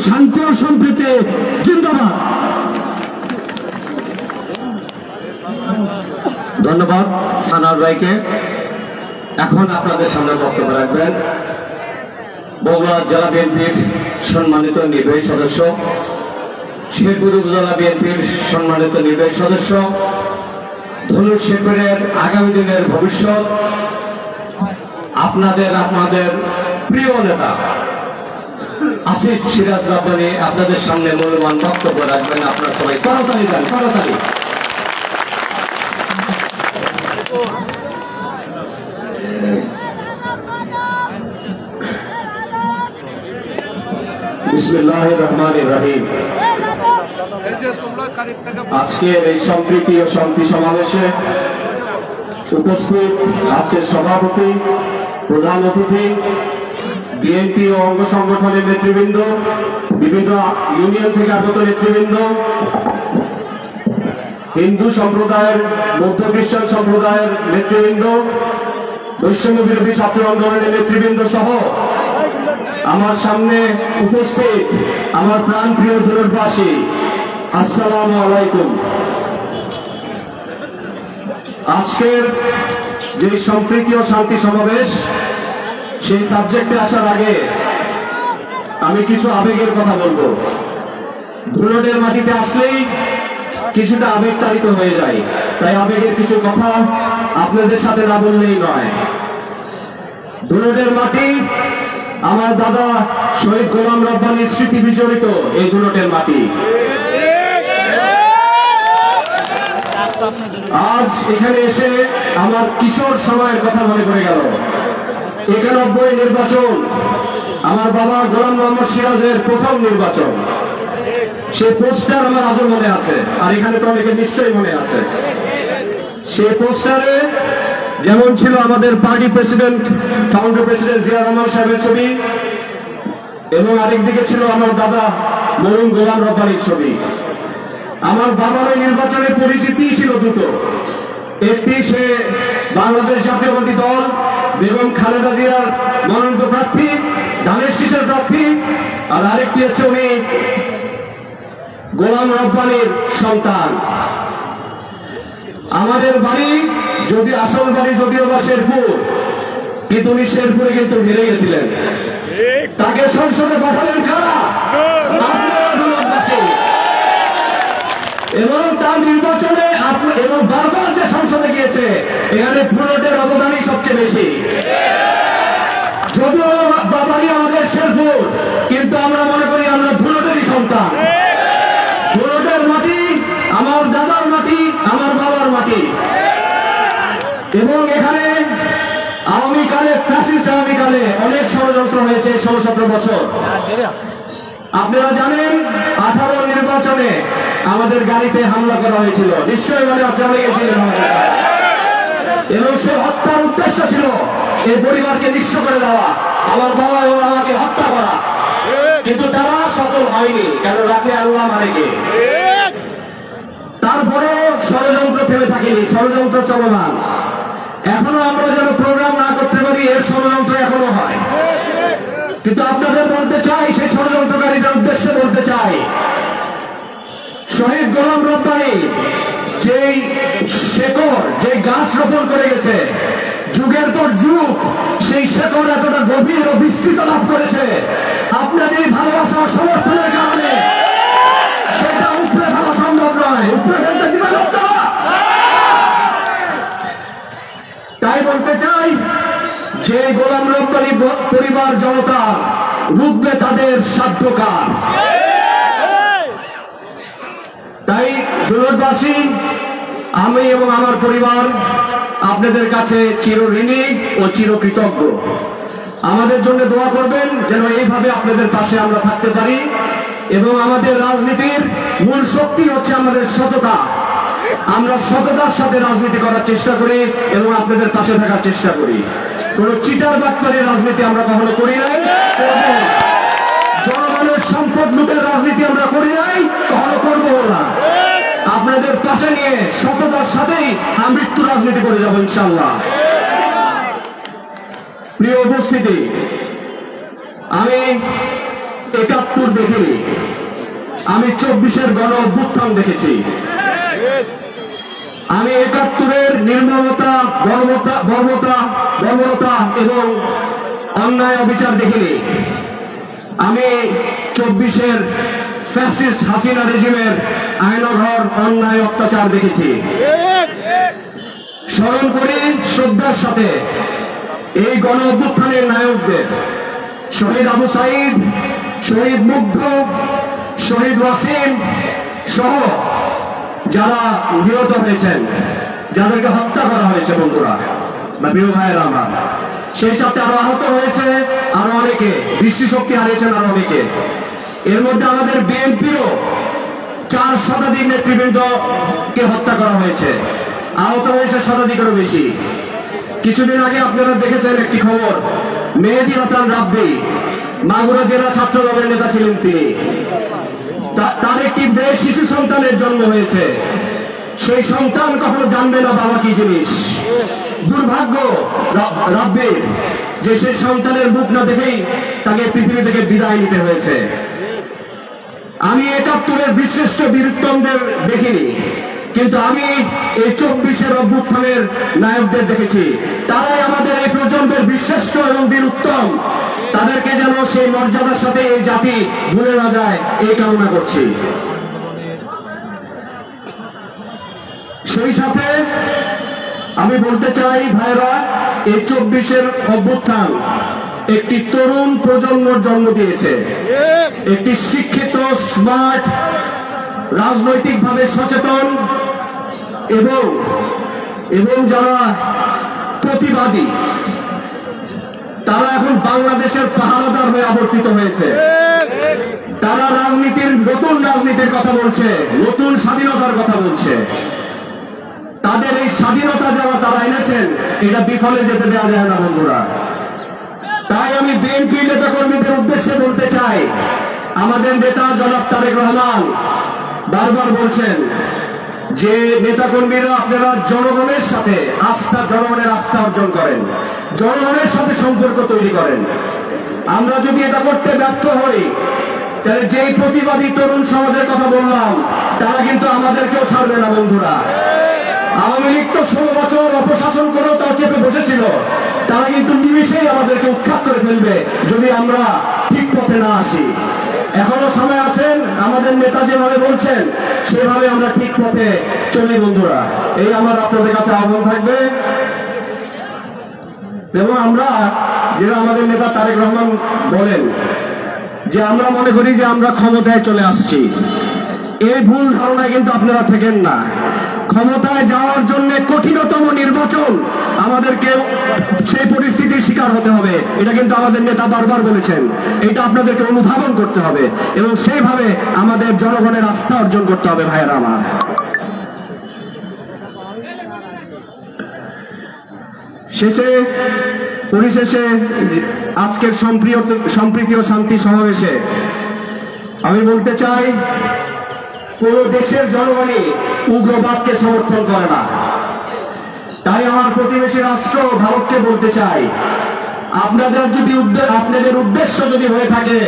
শান্তি ও সম্প্রীতি জিন্দাবাদ। ধন্যবাদ সানার ভাইকে। এখন আপনাদের সামনে বক্তব্য রাখবেন বগুড়া জেলা বিএনপির সম্মানিত নির্বাহী সদস্য, শেরপুর উপজেলা বিএনপির সম্মানিত নির্বাহী সদস্য, ধনুর শেরপুরের আগামী দিনের ভবিষ্যৎ, আপনাদের প্রিয় নেতা আসিফ সিরাজ রাব্বানী আপনাদের সামনে মূল্যবান বক্তব্য রাখবেন। আপনারা সবাই করতালি দেন, করতালি। বিসমিল্লাহির রহমানির রহিম। আজকের এই সম্প্রীতি ও শান্তি সমাবেশে উপস্থিত আজকের সভাপতি, প্রধান অতিথি, বিএনপি ও অঙ্গ সংগঠনের নেতৃবৃন্দ, বিভিন্ন ইউনিয়ন থেকে আগত নেতৃবৃন্দ, হিন্দু সম্প্রদায়ের, বৌদ্ধ খ্রিস্টান সম্প্রদায়ের নেতৃবৃন্দ, বৈষম্য বিরোধী ছাত্র আন্দোলনের নেতৃবৃন্দ সহ আমার সামনে উপস্থিত আমার প্রাণপ্রিয় ধনুরবাসী, আসসালামু আলাইকুম। আজকের যে সম্প্রীতি ও শান্তি সমাবেশ, সেই সাবজেক্টে আসার আগে আমি কিছু আবেগের কথা বলবো। ধুনটের মাটিতে আসলেই কিছুটা আবেগ তাড়িত হয়ে যায়, তাই আবেগের কিছু কথা আপনাদের সাথে না বললেই নয়। ধুনটের মাটি আমার দাদা শহীদ গোলাম রব্বানীর স্মৃতি বিজড়িত এই ধুনটের মাটি। আজ এখানে এসে আমার কিশোর সময়ের কথা মনে পড়ে গেল। 91 নির্বাচন, আমার বাবা গোলাম মোহাম্মদ সিরাজের প্রথম নির্বাচন। সেই পোস্টার আমার আজও মনে আছে, আর এখানে তো অনেকে নিশ্চয়ই মনে আছে। সেই পোস্টারে যেমন ছিল আমাদের party president, founder president Zia Rahman সাহেবের ছবি, এবং আরেকদিকে ছিল আমার দাদা মরহুম গোলাম রব্বানীর ছবি। আমার বাবার ওই নির্বাচনে পরিচিতি ছিল দুটো। একটি সে বাংলাদেশ জাতীয়তাবাদী দল বেগম খালেদা জিয়ার মনোনীত প্রার্থী, ধানের শীষের প্রার্থী, আর আরেকটি হচ্ছে উনি গোলাম রব্বানীর সন্তান। আমাদের বাড়ি যদি আসল বাড়ি যদিও বা শেরপুর, কিন্তু উনি শেরপুরে কিন্তু হেরে গেছিলেন। তাকে সংসদে পাঠালেন কারা? দিয়েছে, এখানে বুলেটের অবদানই সবচেয়ে বেশি। যদিও বাবারই আমাদের শেরপুর, কিন্তু আমরা মনে করি আমরা বুলেটেরই সন্তান। বুলেটের মাটি আমার দাদার মাটি, আমার বাবার মাটি। এবং এখানে আওয়ামী কালে, ফ্যাসিস্ট আওয়ামী কালে অনেক ষড়যন্ত্র হয়েছে 16-17 বছর। আপনারা জানেন 18 নির্বাচনে আমাদের গাড়িতে হামলা করা হয়েছিল, নিশ্চয়ই মনে আছে, আমি গেছিলেন। এবং সে হত্যার উদ্দেশ্য ছিল এই পরিবারকে নিঃস্ব করে দেওয়া, আমার বাবা এবং আমাকে হত্যা করা। কিন্তু তারা সফল হয়নি, কেন রাখে আল্লাহ মারেকে। তারপরে ষড়যন্ত্র থেমে থাকেনি, ষড়যন্ত্র চলমান। এখনো আমরা যেন প্রোগ্রাম না করতে পারি, এর ষড়যন্ত্র এখনো হয়। কিন্তু আপনাদের বলতে চাই, সেই ষড়যন্ত্রকারীদের উদ্দেশ্যে বলতে চাই, শহীদ গোলাম রব্বানী যেই শেকড়, যে গাছ রোপণ করে গেছে যুগের পর যুগ, সেই শেকড় এতটা গভীর ও বিস্তৃত লাভ করেছে আপনাদের ভালোবাসা ও সমর্থনের কারণে। সেটা উপরে ফেলা সম্ভব নয়, উপরে ফেলতে দিবেন আপনারা। তাই বলতে চাই যে গোলাম রব্বানী পরিবার জনতা রুখবে তাদের সাধ্যকার। তাই দুলটবাসী, আমি এবং আমার পরিবার আপনাদের কাছে চিরঋণী ও চিরকৃতজ্ঞ। আমাদের জন্য দোয়া করবেন যেন এইভাবে আপনাদের পাশে আমরা থাকতে পারি। এবং আমাদের রাজনীতির মূল শক্তি হচ্ছে আমাদের সততা। আমরা সততার সাথে রাজনীতি করার চেষ্টা করি এবং আপনাদের পাশে থাকার চেষ্টা করি। কোন চিটার বাটপারি রাজনীতি আমরা কখনো করি নাই, করব না। জনগণের সম্পদ লুটের রাজনীতি আমরা করি নাই, কখনো করব না। আপনাদের পাশে নিয়ে সততার সাথেই আমৃত্যু রাজনীতি করে যাব ইনশাআল্লাহ। প্রিয় উপস্থিতি, আমি 71 দেখিনি, আমি 24-এর গণ অভ্যুত্থান দেখেছি। আমি 71-এর নির্মমতা, বর্বরতা এবং অন্যায় অবিচার দেখিনি। আমি 24-এর ফ্যাসিস্ট হাসিনা রেজিমের আইনঘর অন্যায় অত্যাচার দেখেছি। স্মরণ করি শ্রদ্ধার সাথে এই গণ অভ্যুত্থানের নায়কদের, শহীদ আবু সাইদ, শহীদ মুগ্ধ, শহীদ ওয়াসিম সহ যারা নিহত হয়েছেন, যাদেরকে হত্যা করা হয়েছে বন্ধুরা বা প্রিয় ভাইয়েরা আমার, সেই সাথে আরো আহত হয়েছে আরো অনেকে, দৃষ্টিশক্তি হারিয়েছেন আরো অনেকে। এর মধ্যে আমাদের বিএনপিরও 4 শতাধিক নেতৃবৃন্দকে হত্যা করা হয়েছে, আহত হয়েছে শতাধিকেরও বেশি। কিছুদিন আগে আপনারা দেখেছেন একটি খবর, মেহেদী হাসান রাব্বি, মাগুরা জেলা ছাত্র দলের নেতা ছিলেন তিনি। তার একটি বেশ শিশু সন্তানের জন্ম হয়েছে, সেই সন্তান কখনো জানবে না বাবা কি জিনিস। দুর্ভাগ্য রাব্বির যে সেই সন্তানের মুখ না দেখেই তাকে পৃথিবী থেকে বিদায় নিতে হয়েছে। আমি 71-এর বিশিষ্ট বীরত্তমদের দেখিনি, কিন্তু আমি এই 24-এর অভ্যুত্থানের নায়কদের দেখেছি। তারাই আমাদের এই প্রজন্মের বিশিষ্ট এবং বীরুত্তম। তাদেরকে যেন সেই মর্যাদার সাথে এই জাতি ভুলে না যায়, এই কামনা করছি। সেই সাথে আমি বলতে চাই ভাইরা, এই 24-এর অভ্যুত্থান একটি তরুণ প্রজন্মের জন্ম দিয়েছে, একটি শিক্ষিত, স্মার্ট, রাজনৈতিকভাবে সচেতন এবং যারা প্রতিবাদী, তারা এখন বাংলাদেশের পাহারাদার হয়ে আবর্তিত হয়েছে। তারা নতুন রাজনীতির কথা বলছে, নতুন স্বাধীনতার কথা বলছে। তাদের এই স্বাধীনতা যারা তারা এনেছেন, এটা বিফলে যেতে দেওয়া যায় না বন্ধুরা। তাই আমি বিএনপি নেতা কর্মীদের উদ্দেশ্যে বলতে চাই, আমাদের নেতা জনাব তারেক রহমান বারবার বলছেন যে নেতাকর্মীরা আপনারা জনগণের সাথে জনগণের আস্থা অর্জন করেন, জনগণের সাথে সম্পর্ক তৈরি করেন। আমরা যদি এটা করতে ব্যর্থ হই, তাহলে যেই প্রতিবাদী তরুণ সমাজের কথা বললাম, তারা কিন্তু আমাদেরকেও ছাড়বে না বন্ধুরা। আওয়ামী লীগ তো 16 বছর অপশাসন করেও তাও চেপে বসেছিল, তারা কিন্তু নিমিশেই আমাদেরকে উৎখাত করে ফেলবে যদি আমরা ঠিক পথে না আসি। এখনো সময় আছেন, আমাদের নেতা যেভাবে বলছেন সেভাবে আমরা ঠিক পথে চলি বন্ধুরা, এই আমার আপনাদের কাছে আহ্বান থাকবে। এবং আমরা যেটা আমাদের নেতা তারেক রহমান বলেন যে আমরা মনে করি যে আমরা ক্ষমতায় চলে আসছি, এই ভুল ধারণায় কিন্তু আপনারা থাকেন না। ক্ষমতায় যাওয়ার জন্য কঠিনতম নির্বাচন, আমাদেরকে সেই পরিস্থিতির শিকার হতে হবে, এটা কিন্তু আমাদের নেতা বারবার বলেছেন। এটা আপনাদেরকে অনুধাবন করতে হবে এবং সেইভাবে আমাদের জনগণের আস্থা অর্জন করতে হবে। ভাইয়েরা আমার, পরিশেষে আজকের সম্প্রীতি ও শান্তি সমাবেশে আমি বলতে চাই, কোন দেশের জনগণই উগ্রবাদকে সমর্থন করে না। তাই আমার প্রতিবেশী রাষ্ট্র ভারতকে বলতে চাই, আপনাদের উদ্দেশ্য যদি হয়ে থাকে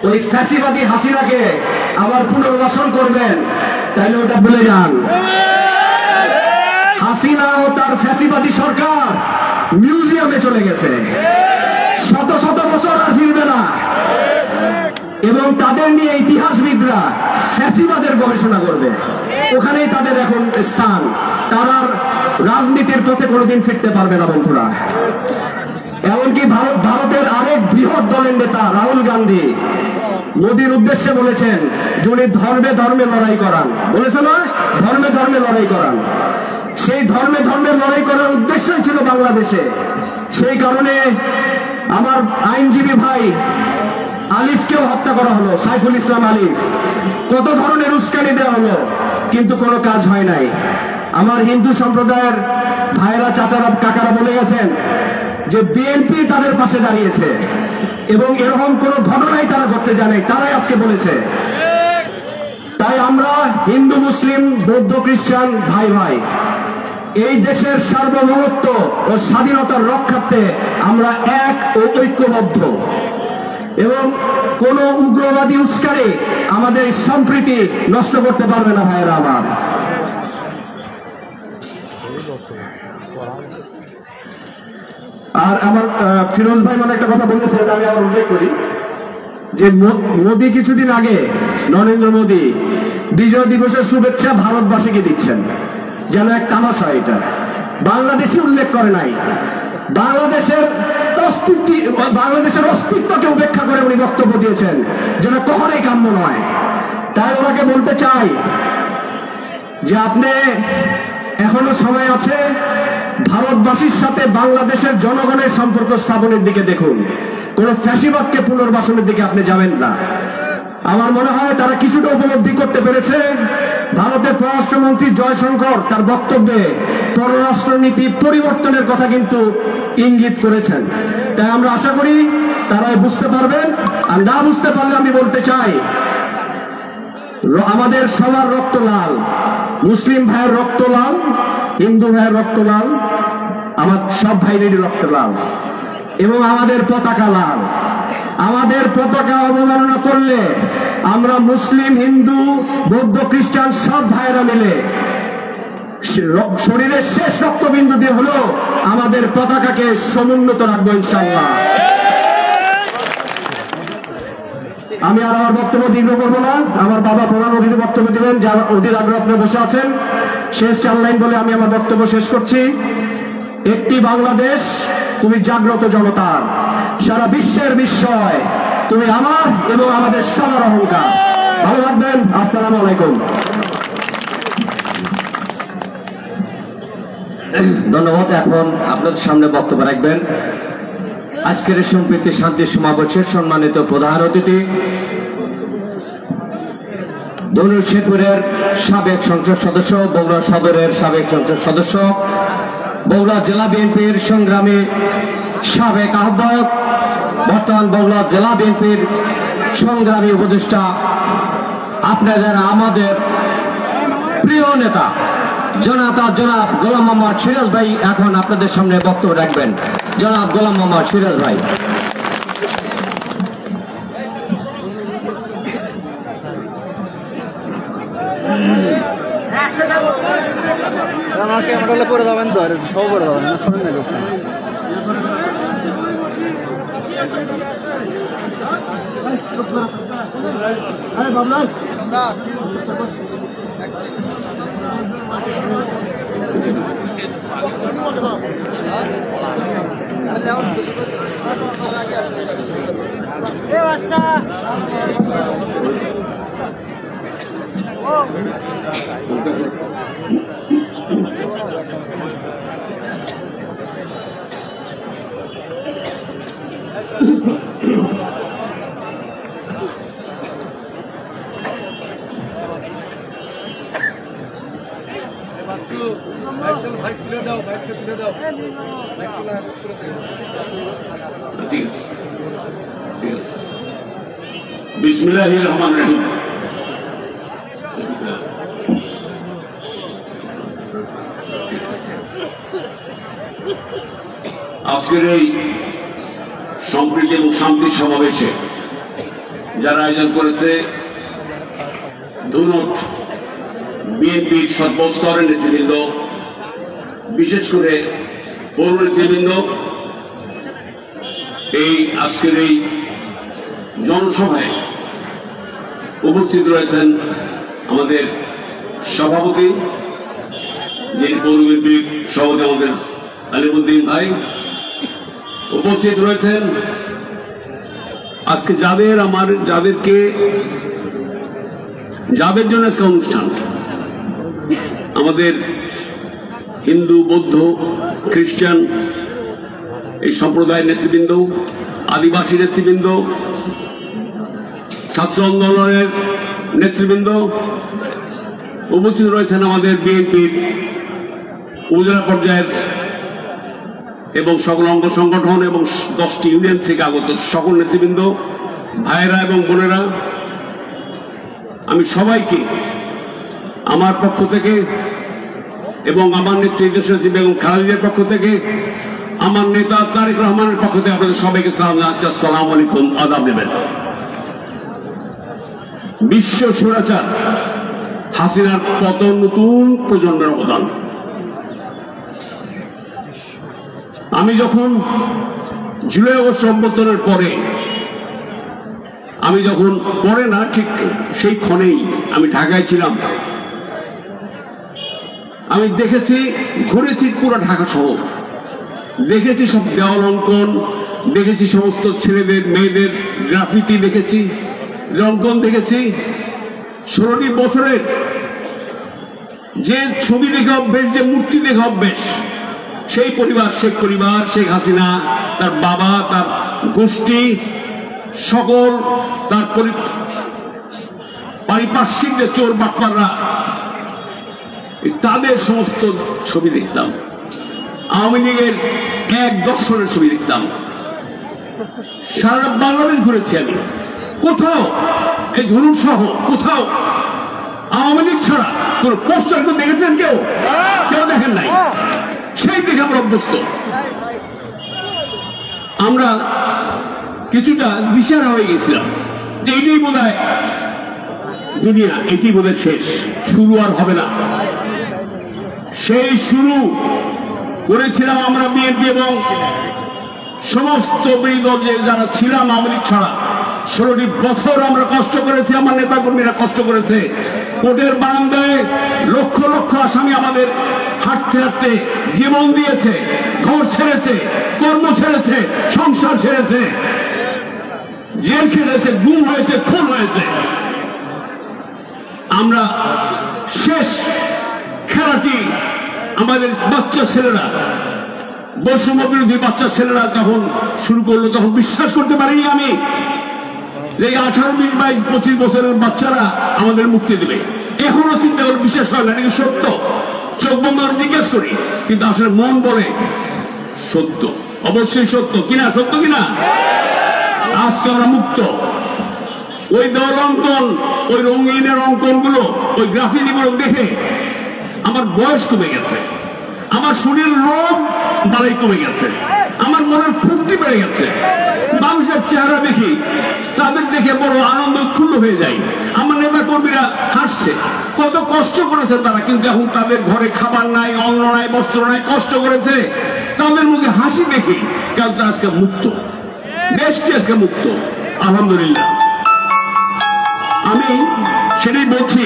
ওই ফ্যাসিবাদী হাসিনাকে আবার পুনর্বাসন করবেন, তাহলে ওটা ভুলে যান। হাসিনা ও তার ফ্যাসিবাদী সরকার মিউজিয়ামে চলে গেছে, শত শত বছর আর ফিরবে না। এবং তাদের নিয়ে ইতিহাসবিদরা ফ্যাসিবাদের গবেষণা করবে, ওখানেই তাদের এখন স্থান। তারা রাজনীতির পথে কোনোদিন ফিরতে পারবে না বন্ধুরা। এমনকি ভারতের আরেক বৃহৎ দলের নেতা রাহুল গান্ধী মোদীর উদ্দেশ্যে বলেছেন যে উনি ধর্মে ধর্মে লড়াই করান, বলেছে না, ধর্মে ধর্মে লড়াই করান। সেই ধর্মে ধর্মে লড়াই করার উদ্দেশ্যই ছিল বাংলাদেশে। সেই কারণে আমার আইনজীবী ভাই আলিফকেও হত্যা করা হলো, সাইফুল ইসলাম আলিফ। কত ধরনের উস্কানি দেওয়া হলো, কিন্তু কোনো কাজ হয় নাই। আমার হিন্দু সম্প্রদায়ের ভাইরা, চাচারা, কাকারা বলে গেছেন যে বিএনপি তাদের পাশে দাঁড়িয়েছে এবং এরকম কোন ঘটনাই তারা করতে জানে, তারাই আজকে বলেছে। তাই আমরা হিন্দু, মুসলিম, বৌদ্ধ, খ্রিস্টান ভাই ভাই, এই দেশের সার্বভৌমত্ব ও স্বাধীনতার রক্ষার্থে আমরা এক ও ঐক্যবদ্ধ। এবং কোন উগ্রবাদী উস্কানি আমাদের সম্প্রীতি নষ্ট করতে পারবে না ভাইয়েরা আমার। আর আমার ফিরোজ ভাই মানে একটা কথা বলেছে, আমি আবার উল্লেখ করি যে মোদী কিছুদিন আগে, নরেন্দ্র মোদী বিজয় দিবসের শুভেচ্ছা ভারতবাসীকে দিচ্ছেন, যেন এক তামাশা। এটা বাংলাদেশে উল্লেখ করে নাই। বাংলাদেশের অস্তিত্বকে উপেক্ষা করে উনি বক্তব্য দিয়েছেন, যেটা কখনোই কাম্য নয়। তাই ওনাকে বলতে চাই যে আপনি এখনো সময় আছে, ভারতবাসীর সাথে বাংলাদেশের জনগণের সম্পর্ক স্থাপনের দিকে দেখুন, কোন ফ্যাসিবাদকে পুনর্বাসনের দিকে আপনি যাবেন না। আমার মনে হয় তারা কিছুটা উপলব্ধি করতে পেরেছে। ভারতের পররাষ্ট্রমন্ত্রী জয়শঙ্কর তার বক্তব্যে পররাষ্ট্রনীতি পরিবর্তনের কথা কিন্তু ইঙ্গিত করেছেন। তাই আমরা আশা করি তারাই বুঝতে পারবেন। আর না বুঝতে পারলে আমি বলতে চাই, আমাদের সবার রক্ত লাল, মুসলিম ভাইয়ের রক্ত লাল, হিন্দু ভাইয়ের রক্ত লাল, আমার সব ভাইয়েরই রক্ত লাল এবং আমাদের পতাকা লাল। আমাদের পতাকা অবমাননা করলে আমরা মুসলিম, হিন্দু, বৌদ্ধ, খ্রিস্টান সব ভাইয়েরা মিলে শরীরের শেষ রক্তবিন্দু দিয়ে হলেও আমাদের পতাকাকে সমুন্নত রাখবো ইনশাআল্লাহ। আমি আর আমার বক্তব্য দীর্ঘ করবো না। আমার বাবা প্রধান অতিথি বক্তব্য দিবেন, যার অধীর আগ্রহ আপনি বসে আছেন। শেষ 4 লাইন বলে আমি আমার বক্তব্য শেষ করছি। একটি বাংলাদেশ, তুমি জাগ্রত জনতার, সারা বিশ্বের বিস্ময়, তুমি আমার এবং আমাদের সবার অহংকার। ভালো থাকবেন। আসসালামু আলাইকুম। ধন্যবাদ। এখন আপনাদের সামনে বক্তব্য রাখবেন আজকের সম্প্রীতি শান্তি সমাবেশের সম্মানিত প্রধান অতিথি, ধনুর শেরপুরের সাবেক সংসদ সদস্য, বগুড়া সদরের সাবেক সংসদ সদস্য, বগুড়া জেলা বিএনপির সংগ্রামী সাবেক আহ্বায়ক, বর্তমান বগুড়া জেলা বিএনপির সংগ্রামী উপদেষ্টা, আপনাদের আমাদের প্রিয় নেতা জনাব গোলাম মোহাম্মদ সিরাজ ভাই এখন আপনাদের সামনে বক্তব্য রাখবেন। জনাব গোলাম মোহাম্মদ সিরাজ ভাই। আমার ক্যামেরা করে যাবেন তো, সব করে যাবেন না, শোনেন না লোক। আরে বাবলা বিসমিল্লাহির রহমানির রহিম। আজকের এই সম্প্রীতি এবং শান্তির সমাবেশে যারা আয়োজন করেছে ধন্যবাদ বিএনপির সর্বস্তরের নেতৃবৃন্দ, বিশেষ করে পৌর নেতৃবৃন্দ, এই আজকের এই জনসভায় উপস্থিত রয়েছেন আমাদের সভাপতি, যিনি পৌর বিএনপির সভাপতি আমাদের আলিমুদ্দিন ভাই, উপস্থিত রয়েছেন আজকে যাদের জন্য আজকে অনুষ্ঠান, আমাদের হিন্দু, বৌদ্ধ, খ্রিস্টান এই সম্প্রদায়ের নেতৃবৃন্দ, আদিবাসী নেতৃবৃন্দ, ছাত্র আন্দোলনের নেতৃবৃন্দ, উপস্থিত রয়েছেন আমাদের বিএনপির উপজেলা পর্যায়ের এবং সকল অঙ্গ সংগঠন এবং 10টি ইউনিয়ন থেকে আগত সকল নেতৃবৃন্দ, ভাইয়েরা এবং বোনেরা, আমি সবাইকে আমার পক্ষ থেকে এবং আমার নেত্রী দেশনেত্রী বেগম খালেদার পক্ষ থেকে, আমার নেতা তারেক রহমানের পক্ষ থেকে আপনাদের সবাইকে সালাম জানাচ্ছি। আসসালামু আলাইকুম, আদাব নেবেন। বিশ্ব স্বৈরাচার হাসিনার পতন নতুন প্রজন্মের অবদান। আমি যখন জুলাই আগস্ট অভ্যুত্থানের পরে, আমি যখন পরে না ঠিক সেই ক্ষণেই আমি ঢাকায় ছিলাম, আমি দেখেছি, ঘুরেছি পুরো ঢাকা শহর, দেখেছি সব দেওয়াল অঙ্কন, দেখেছি সমস্ত ছেলেদের মেয়েদের গ্রাফিতি, দেখেছি অঙ্কন, দেখেছি 16টি বছরের যে ছবি দেখে অভ্যেস, যে মূর্তি দেখে অভ্যেস, সেই পরিবার, শেখ হাসিনা, তার বাবা, তার গোষ্ঠী, সকল তার পারিপার্শ্বিক যে চোর বাটপাররা, তাদের সমস্ত ছবি দেখতাম। আওয়ামী লীগের এক দর্শনের ছবি দেখতাম। সারা বাংলাদেশ ঘুরেছি আমি, কোথাও এই ধরুন সহ কোথাও আওয়ামী লীগ ছাড়া কোন পোস্টার কেউ দেখেছেন? কেউ দেখেন নাই। সেই দেখে আমরা অভ্যস্ত। আমরা কিছুটা দিশারা হয়ে গেছিলাম যে এটাই বোধহয় দুনিয়া, এটি বোধহয় শেষ, শুরু আর হবে না। সেই শুরু করেছিলাম আমরা বিএনপি এবং সমস্ত বিরোধী দল যারা ছিলাম আওয়ামী লীগ ছাড়া। 16টি বছর আমরা কষ্ট করেছি, আমার নেতা কর্মীরা কষ্ট করেছে। কোর্টের বারান্দায় লক্ষ লক্ষ আসামি আমাদের হাঁটতে হাঁটতে জীবন দিয়েছে, ঘর ছেড়েছে, কর্ম ছেড়েছে, সংসার ছেড়েছে, জেল খেটেছে, গুম হয়েছে, খুন হয়েছে। আমরা শেষ খেলাটি আমাদের বাচ্চা ছেলেরা, বৈষম্য বিরোধী বাচ্চা ছেলেরা যখন শুরু করলো, তখন বিশ্বাস করতে পারিনি আমি যে 18, 20, 22, 25 বছরের বাচ্চারা আমাদের মুক্তি দেবে। এখনো চিন্তা করে বিশ্বাস হয় না, এটা সত্য। চোখ বন্ধ করে জিজ্ঞেস করি, কিন্তু আসলে মন বলে সত্য, অবশ্যই সত্য কিনা, সত্য কিনা। আজকে আমরা মুক্ত। ওই দেওয়াল অঙ্কন, ওই রঙিনের অঙ্কন গুলো, ওই গ্রাফিটি গুলো দেখে আমার বয়স কমে গেছে, আমার শরীর রোগ বাড়াই কমে গেছে, আমার মনের ফুর্তি বেড়ে গেছে। মানুষের চেহারা দেখি, তাদের দেখে বড় আনন্দ উৎফুল্ল হয়ে যায়। আমার নেতা কর্মীরা হাসছে, কত কষ্ট করেছে তারা, কিন্তু এখন তাদের ঘরে খাবার নাই, অন্ন নাই, বস্ত্র নাই, কষ্ট করেছে। তাদের মুখে হাসি দেখি, কারণ তারা আজকে মুক্ত, দেশটি আজকে মুক্ত, আলহামদুলিল্লাহ। আমি সেটাই বলছি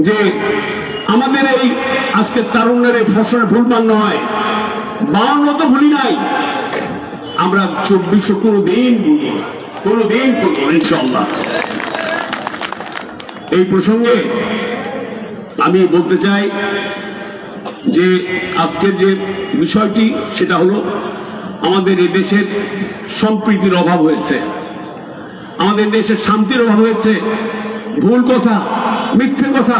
যে আমাদের এই আজকে তারুণ্যের এই ফসলের ভুলমান নয়, 52 তো ভুলি নাই, আমরা 24 কোনোদিন ভুলব ইনশাআল্লাহ। এই প্রসঙ্গে আমি বলতে চাই যে আজকের যে বিষয়টি সেটা হলো আমাদের এই দেশের সম্প্রীতির অভাব হয়েছে, আমাদের দেশের শান্তির অভাব হয়েছে। ভুল কথা, মিথ্যে কথা,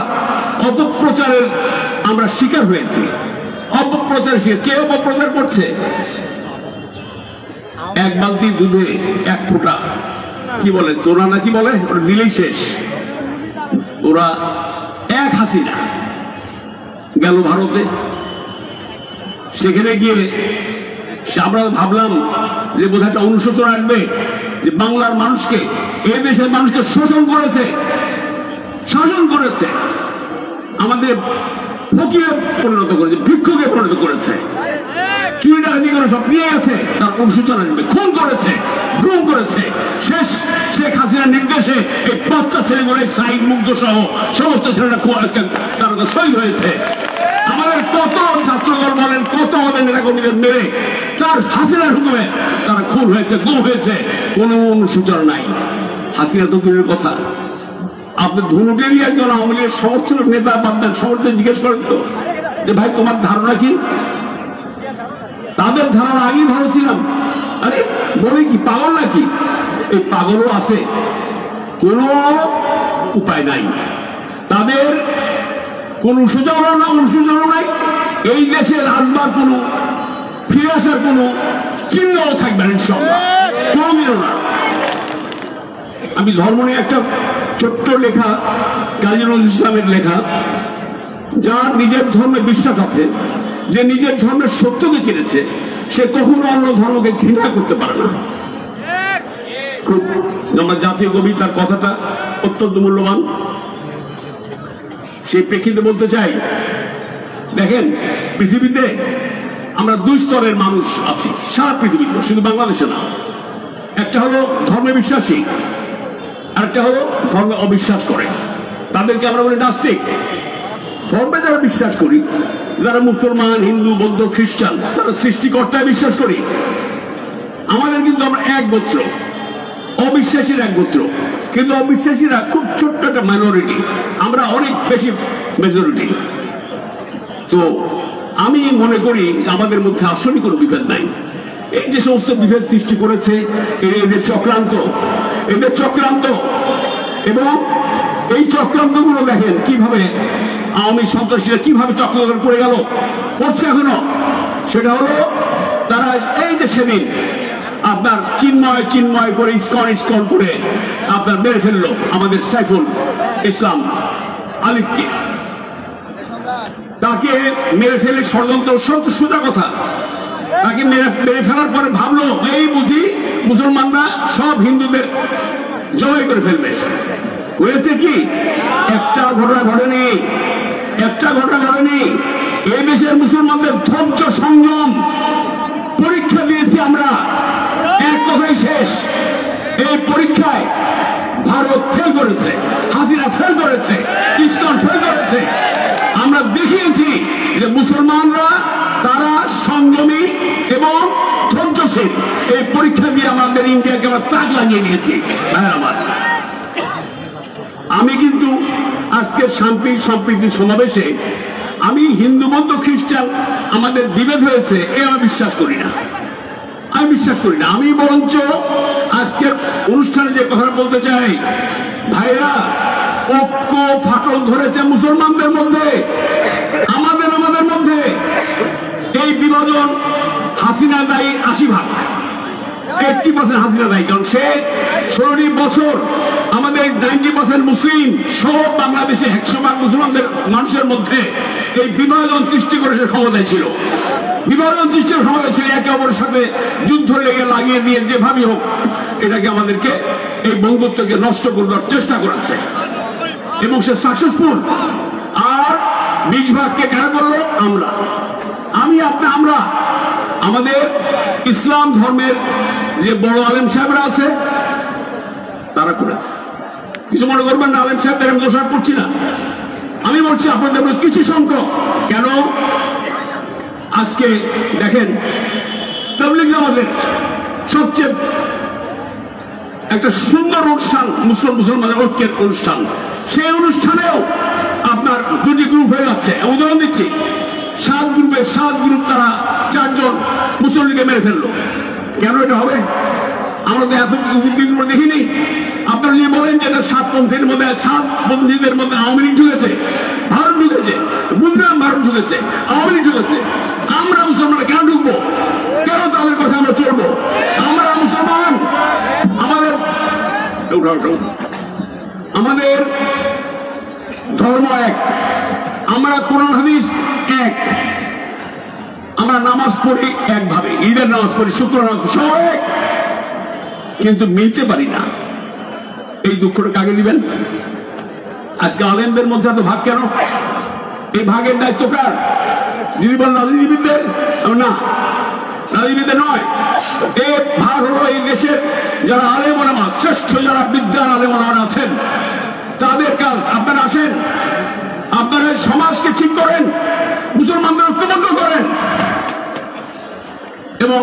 অপপ্রচারের আমরা শিকার হয়েছি। অপপ্রচার কে অপপ্রচার করছে? এক বালতি দুধে এক ফোঁটা কি বলে চোরা না কি বলে, ওরা দিলেই শেষ। ওরা এক হাসিনা গেল ভারতে, সেখানে গিয়ে আমরা ভাবলাম যে বোধহয় একটা অনুশোচনা আসবে যে বাংলার মানুষকে, এই দেশের মানুষকে শাসন করেছে, আমাদের ফকিরে পরিণত করেছে, ভিক্ষুকে পরিণত করেছে, চুরি ডাকাতি করে সব নিয়ে গেছে, তার অনুশোচনা আসবে। খুন করেছে, গুম করেছে। শেষ শেখ হাসিনার নির্দেশে এই বাচ্চা ছেলেগুলো সাইদ মুগ্ধ সহ সমস্ত ছেলেরা তারা তো শহীদ হয়েছে। আমাদের কত ছাত্রদল বলেন, কত আমাদের নেতাকর্মীদের মেরে তার হাসিনার হুকুমে তারা খুন হয়েছে, গুম হয়েছে, কোন অনুসূচনা নাই। হাসিনা তো দূরের কথা, আপনি ধনুকেরই একজন আওয়ামী লীগের সমর্থক নেতা বাদ সমর্থন জিজ্ঞেস করেন তো যে ভাই তোমার ধারণা কি? তাদের ধারণা আগেই ভালো ছিলাম। আরে বলে কি, পাগল নাকি? এই পাগলও আছে, কোন উপায় নাই, তাদের কোন অনুশোচনা নাই। এই দেশে আসবার কোন ফিরে আসার কোন চিহ্নও থাকবে না ইনশাআল্লাহ, কোনদিনও না। আমি ধর্ম নিয়ে একটা ছোট্ট লেখা, কাজী নজরুল ইসলামের লেখা, যার নিজের ধর্মে বিশ্বাস আছে, যে নিজের ধর্মের সত্যকে চিনেছে, সে কখনো অন্য ধর্মকে ঘৃণা করতে পারে না। খুব আমার জাতীয় কবি, তার কথাটা অত্যন্ত মূল্যবান। সেই প্রেক্ষিতে বলতে চাই, দেখেন পৃথিবীতে আমরা 2 স্তরের মানুষ আছি সারা পৃথিবীতে, শুধু বাংলাদেশে না। একটা হলো ধর্মে বিশ্বাসী, আরেকটা হলো ধর্মে অবিশ্বাস করে, তাদেরকে আমরা বলি নাস্তিক। ধর্মে যারা বিশ্বাস করি, যারা মুসলমান, হিন্দু, বৌদ্ধ, খ্রিস্টান, তারা সৃষ্টিকর্তায় বিশ্বাস করি। আমাদের কিন্তু আমরা এক গোত্র, অবিশ্বাসীর এক গোত্র, কিন্তু অবিশ্বাসীরা খুব ছোট্ট একটা মাইনরিটি, আমরা অনেক বেশি মেজরিটি। তো আমি মনে করি আমাদের মধ্যে আসলে কোনো বিভেদ নাই। এই যে সমস্ত বিভেদ সৃষ্টি করেছে এদের চক্রান্ত, এবং এই চক্রান্তগুলো দেখেন কিভাবে আওয়ামী সন্ত্রাসীরা কিভাবে চক্রান্ত করে গেল, করছে এখনো। সেটা হলো তারা এই যে সেদিন আপনার চিন্ময় করে ইস্কন করে আপনার মেরে ফেললো আমাদের সাইফুল ইসলাম আলিফকে, তাকে মেরে ফেলে ষড়যন্ত্র, সোজা কথা। তাকে মেরে ফেলার পরে ভাবলো এই বুঝি মুসলমানরা সব হিন্দুদের জয় করে ফেলবে। হয়েছে কি? একটা ঘটনা ঘটেনি। এই দেশের মুসলমানদের ধৈর্য সংযম পরীক্ষা দিয়েছি আমরা, এক কথাই শেষ। এই পরীক্ষায় ভারত ফেল করেছে, হাসিনা ফেল করেছে, ইসকন ফেল করেছে। আমরা দেখিয়েছি যে মুসলমানরা তারা সংযমী এবং ধৈর্যশীল। এই পরীক্ষা দিয়ে আমাদের ইন্ডিয়াকে আমরা তাক লাগিয়ে নিয়েছি। আমার আমি কিন্তু আজকের সম্প্রীতি সমাবেশে আমি হিন্দু, বৌদ্ধ, খ্রিস্টান আমাদের বিভেদ হয়েছে আমি বিশ্বাস করি না। আমি বরঞ্চ আজকের অনুষ্ঠানে যে কথা বলতে চাই, ভাইরা, ঐক্য ফাটল ধরেছে মুসলমানদের মধ্যে, আমাদের মধ্যে। এই বিভাজন হাসিনা দায়ী 80%, 80% হাসিনা দায়ী। কারণ সে 16 বছর আমাদের 90% মুসলিম সব বাংলাদেশে 100% মুসলমানদের মানুষের মধ্যে এই বিভাজন সৃষ্টি করে সে ক্ষমতায় ছিল। একে অপরের সাথে যুদ্ধ লাগিয়ে দিয়ে যেভাবে হোক এটাকে আমাদেরকে এই বন্ধুত্বকে নষ্ট করবার চেষ্টা করেছে, এবং সে সাকসেসফুল। আর 20 ভাগকে কেন করলো? আমরা আমাদের ইসলাম ধর্মের যে বড় আলেম সাহেবরা আছে তারা করেছে। কিছু মনে করবেন না, আলেম সাহেবদের আমি দোষারোপ করছি না। আমি আমি বলছি আপনাদের কিছু সংখ্যক কেন আজকে দেখেন তাবলীগ জামাতের সবচেয়ে একটা সুন্দর অনুষ্ঠান মুসলমানের ঐক্যের অনুষ্ঠান, সেই অনুষ্ঠানেও আপনার দুটি গ্রুপ হয়ে যাচ্ছে। উদাহরণ দিচ্ছি, 7 গ্রুপ তারা 4 জন মুসল্লিকে মেরে ফেললো। কেন এটা হবে? আমরা তো এত দিনগুলো দেখিনি। আপনারা যদি বলেন যে 7পন্থীর মধ্যে 7পন্থীদের মধ্যে আওয়ামী লীগ ঢুকেছে, ভারত ঢুকেছে, বুঝলাম ভারত ঢুকেছে, আওয়ামী লীগ ঢুকেছে, আমরা মুসলমানরা কেন ঢুকবো? কেন তাদের কথা আমরা চলবো? আমরা মুসলমান, আমাদের ধর্ম এক, আমরা কোরআন হাদিস এক, আমরা নামাজ পড়ি একভাবে, ঈদের নামাজ পড়ি, শুক্রবার নামাজ সব এক, কিন্তু মিলতে পারি না। এই দুঃখটা কাকে দিবেন? আজকে আলেমদের মধ্যে এত ভাগ কেন? এই ভাগের দায়িত্ব কার? যদি বলেন রাজনীতিবিদদের, না, রাজনীতিবিদদের নয়। এই ভাগ হলো এই দেশের যারা আলেম ওলামা, শ্রেষ্ঠ যারা বিদ্যান আলেম ওলামা আছেন, তাদের কাজ। আপনারা আসেন, আপনারা সমাজকে ঠিক করেন, মুসলমানদের ঐক্যবদ্ধ করেন, এবং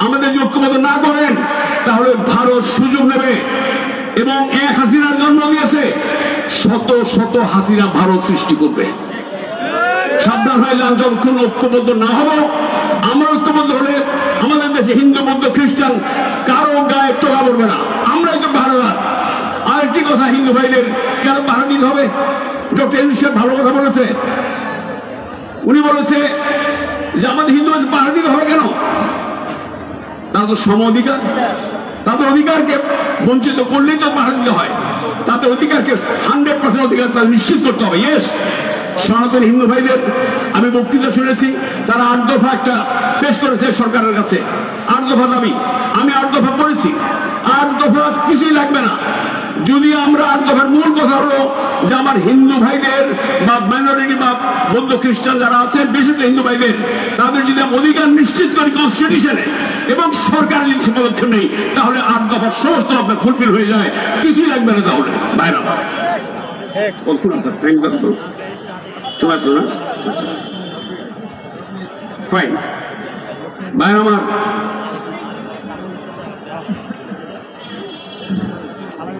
আমাদের যদি ঐক্যবদ্ধ না করেন তাহলে ভারত সুযোগ নেবে এবং এক হাসিনার জন্ম দিয়েছে, শত শত হাসিনা ভারত সৃষ্টি করবে। সাবধান হয়ে যান, যতক্ষণ ঐক্যবদ্ধ না হবো। আমরা ঐক্যবদ্ধ হলে আমাদের দেশে হিন্দু বৌদ্ধ খ্রিস্টান কারো গায়ে টোকা পড়বে না, আমরাই তো ভাড়াদার। আরেকটি কথা, হিন্দু ভাইদের কেন ভাড়া দিতে হবে? ডক্টর ইউনূস সাহেব ভালো কথা বলেছে। উনি বলেছে যে আমাদের হিন্দু ভাইদের ভাড়া দিতে হবে কেন? তারা তো সম অধিকার, তাদের অধিকারকে বঞ্চিত করলেই তো ভাড়া দিতে হয়। তাদের অধিকারকে 100% অধিকার তাদের নিশ্চিত করতে হবে। ইয়েস, সনাতন হিন্দু ভাইদের আমি বক্তৃতা শুনেছি, তারা 8 দফা একটা পেশ করেছে সরকারের কাছে, 8 দফা দাবি। আমি 8 দফা পড়েছি। 8 দফা কিছুই লাগবে না যদি আমরা 8 দফার মূল কথা হলো যে আমার হিন্দু ভাইদের বা মাইনরিটি বা বৌদ্ধ খ্রিস্টান যারা আছে, বিশেষ হিন্দু ভাইদের, তাদের যদি অধিকার নিশ্চিত করি কনস্টিটিউশনে এবং সরকার যদি পদক্ষেপ নেই, তাহলে 8 দফার সমস্ত আপনার ফুলফিল হয়ে যায়, কিছুই লাগবে না। তাহলে ভাইরা সময় না ফাইন ভাই আমার,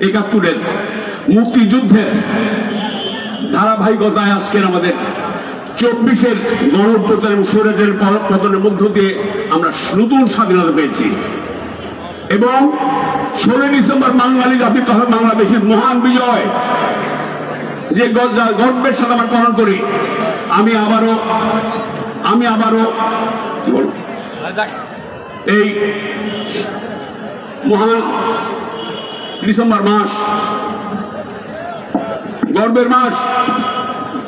71-এর মুক্তিযুদ্ধের ধারাবাহিকতায় আজকের আমাদের 24-এর গণঅভ্যুত্থান এবং স্বৈরাচারের পতনের মধ্য দিয়ে আমরা নতুন স্বাধীনতা পেয়েছি এবং 16 ডিসেম্বর বাঙালি জাতি তথা বাংলাদেশের মহান বিজয়, যে গর্বের সাথে আমরা পালন করি। আমি আবারও কি বলব, এই মহান ডিসেম্বর মাস, গর্বের মাস,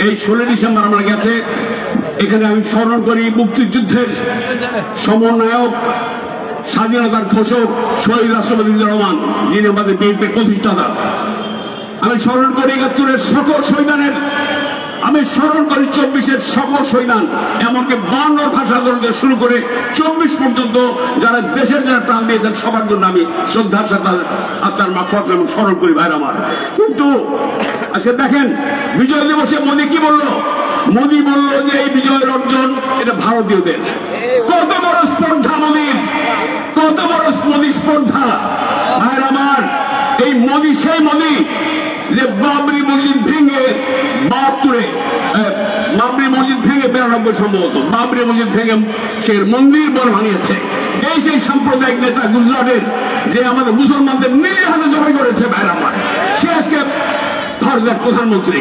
এই 16 ডিসেম্বর আমরা গেছে, এখানে আমি স্মরণ করি মুক্তিযুদ্ধের সমন্বয়ক, স্বাধীনতার ঘোষক শহীদ রাষ্ট্রপতি রহমান, যিনি আমাদের বিএনপির প্রতিষ্ঠাতা। আমি স্মরণ করি 71-এর সকল শহীদানের, আমি স্মরণ করি 24-এর সকল শহীদান, এমনকি 52 ভাষা আন্দোলন শুরু করে 24 পর্যন্ত যারা দেশের যারা প্রাণ দিয়েছেন সবার জন্য আমি শ্রদ্ধার সাথে আত্মার মাফরত এবং স্মরণ করি ভাইরা আমার। কিন্তু আজকে দেখেন বিজয় দিবসে মোদী কি বলল? মোদী বলল যে এই বিজয়ের অর্জন এটা ভারতীয়দের। কত বড় স্পর্ধা মোদীর, কত বড় মোদী স্পর্ধা ভাইরা আমার। এই মোদী সেই মোদী যে বাবরি মসজিদ ভেঙে 72-এ, বাবরি মসজিদ ভেঙে 92 সম্ভবত বাবরি মসজিদ ভেঙে সে মন্দির বড় বানিয়েছে। এই সেই সাম্প্রদায়িক নেতা গুজরাটের, যে আমাদের মুসলমানদের নিজের হাতে জবাই করেছে ভাইরা আমার, সে আজকে ভারতের প্রধানমন্ত্রী।